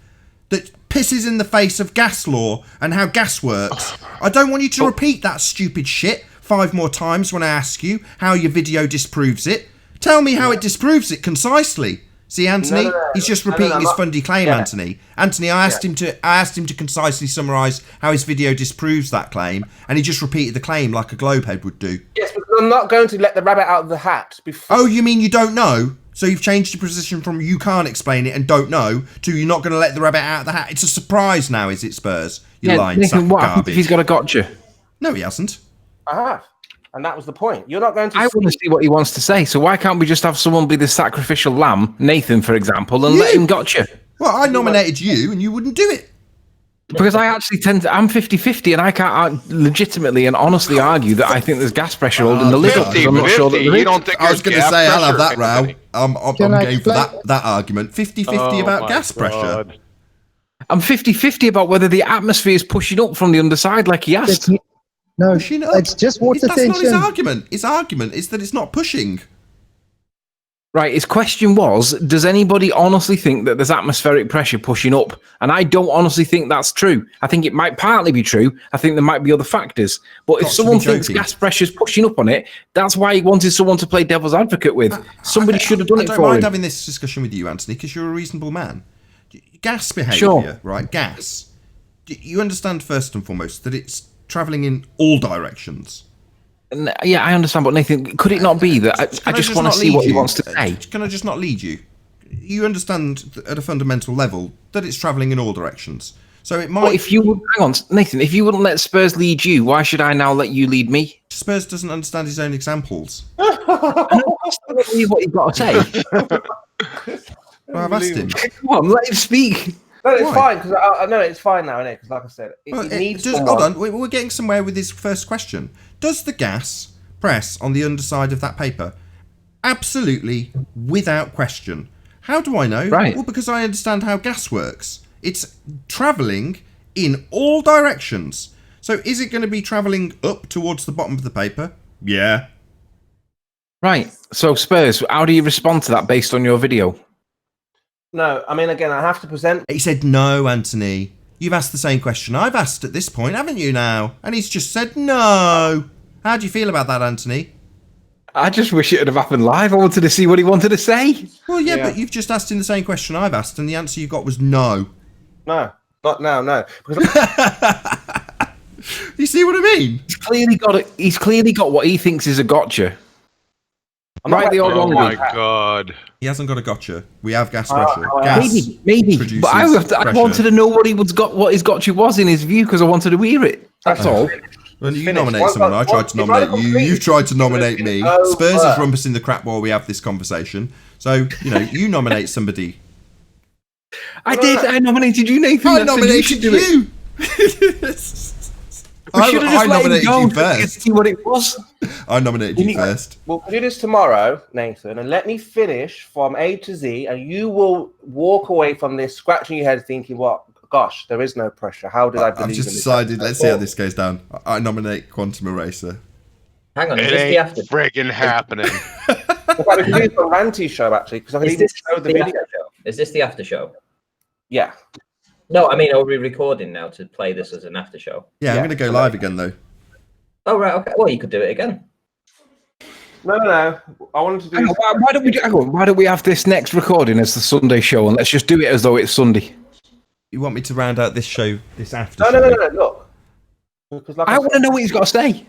that pisses in the face of gas law and how gas works. I don't want you to repeat that stupid shit 5 more times when I ask you how your video disproves it. Tell me how it disproves it concisely. See, Anthony, he's just repeating his fundy claim, Anthony. Anthony, I asked him to concisely summarise how his video disproves that claim, and he just repeated the claim like a globehead would do. Yes, but I'm not going to let the rabbit out of the hat before... Oh, you mean you don't know? So you've changed your position from you can't explain it and don't know to you're not going to let the rabbit out of the hat. It's a surprise now, is it, Spurs? You lying sack of what happens if garbage. he's got a gotcha? No, he hasn't. I have. And that was the point. You're not going to... I want to see what he wants to say. So why can't we just have someone be the sacrificial lamb, Nathan, for example, and let him gotcha? Well, I nominated you and you wouldn't do it. Because I actually I'm 50-50 and I can't legitimately and honestly argue that I think there's gas pressure holding the lid up. I'm not sure that there is. I was going to say, I'll have that row. I'm game for that argument. 50-50 about gas pressure. I'm 50-50 about whether the atmosphere is pushing up from the underside like he asked. No, it's just water That's tension. not his argument. His argument is that it's not pushing. Right, his question was, does anybody honestly think that there's atmospheric pressure pushing up? And I don't honestly think that's true. I think it might partly be true. I think there might be other factors. But if someone thinks gas pressure's pushing up on it, that's why he wanted someone to play devil's advocate with. Somebody should have done it for him. I don't mind having this discussion with you, Anthony, because you're a reasonable man. Gas behaviour, right, gas. You understand first and foremost that it's travelling in all directions. Yeah, I understand, but Nathan, could it not be that I just want to see what he wants to say? Can I just not lead you? You understand at a fundamental level that it's travelling in all directions. So it might... Well, if you would, hang on, Nathan, if you wouldn't let Spurs lead you, why should I now let you lead me? Spurs doesn't understand his own examples. I know what you've got to say. Well, I've asked him. Come on, let him speak. No, it's fine, because I know it's fine now, innit? Because like I said, it needs someone... Hold on, we're getting somewhere with his first question. Does the gas press on the underside of that paper? Absolutely, without question. How do I know? Right. Well, because I understand how gas works. It's travelling in all directions. So is it going to be travelling up towards the bottom of the paper? Yeah. Right. So Spurs, how do you respond to that based on your video? No, I mean, again, I have to present. He said no, Anthony. You've asked the same question I've asked at this point, haven't you now? And he's just said no. How do you feel about that, Anthony? I just wish it would have happened live. I wanted to see what he wanted to say. Well, yeah, but you've just asked him the same question I've asked, and the answer you got was no. No, not now, no. You see what I mean? He's clearly got what he thinks is a gotcha. Rightly or wrongly. Oh my god. He hasn't got a gotcha. We have gas pressure. Gas Maybe. But I pressure. wanted to know what his gotcha was in his view because I wanted to hear it. That's all. When you nominate someone, I tried to nominate you. You tried to nominate me. Spurs is rumpus in the crap while we have this conversation. So, you nominate somebody. I did. I nominated you, Nathan. I nominated you. I nominated you first. See what it was. I nominated you first. We'll do this tomorrow, Nathan, and let me finish from A to Z, and you will walk away from this scratching your head thinking, "What? Gosh, there is no pressure. How did I believe I've just in this?" decided. Let's see how this goes down. I nominate Quantum Eraser. Hang on, It ain't friggin' happening. We can do this on Ranty's show actually, because I can even show the video. Is this the after show? Yeah. No, I mean, are we recording now to play this as an after show? Yeah, I'm going to go live again though. Oh right, okay. Well, you could do it again. No. I wanted to do. Why don't we have this next recording as the Sunday show, and let's just do it as though it's Sunday. You want me to round out this show, this after No. show? Look, because I want to know what he's got to say.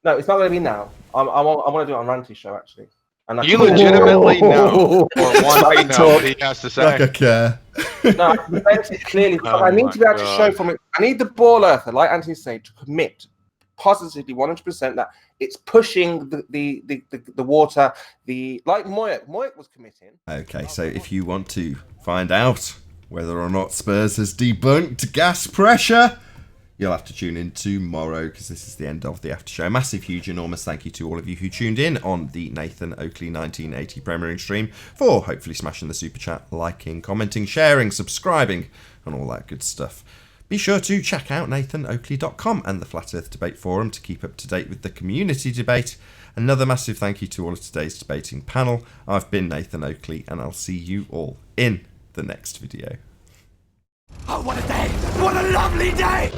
No, it's not going to be now. I want to do it on Ranty's show actually. And You legitimately know, or want to know what he has to say. Like I care. No, clearly. I need to be able to show from it. I need the ball earther, like Anthony said, to commit positively 100% that it's pushing the water. Like Moyet was committing. Okay, so if you want to find out whether or not Spurs has debunked gas pressure, you'll have to tune in tomorrow because this is the end of the after show. Massive, huge, enormous thank you to all of you who tuned in on the Nathan Oakley 1980 premiering stream for hopefully smashing the super chat, liking, commenting, sharing, subscribing, and all that good stuff. Be sure to check out nathanoakley.com and the Flat Earth Debate Forum to keep up to date with the community debate. Another massive thank you to all of today's debating panel. I've been Nathan Oakley, and I'll see you all in the next video. Oh, what a day! What a lovely day!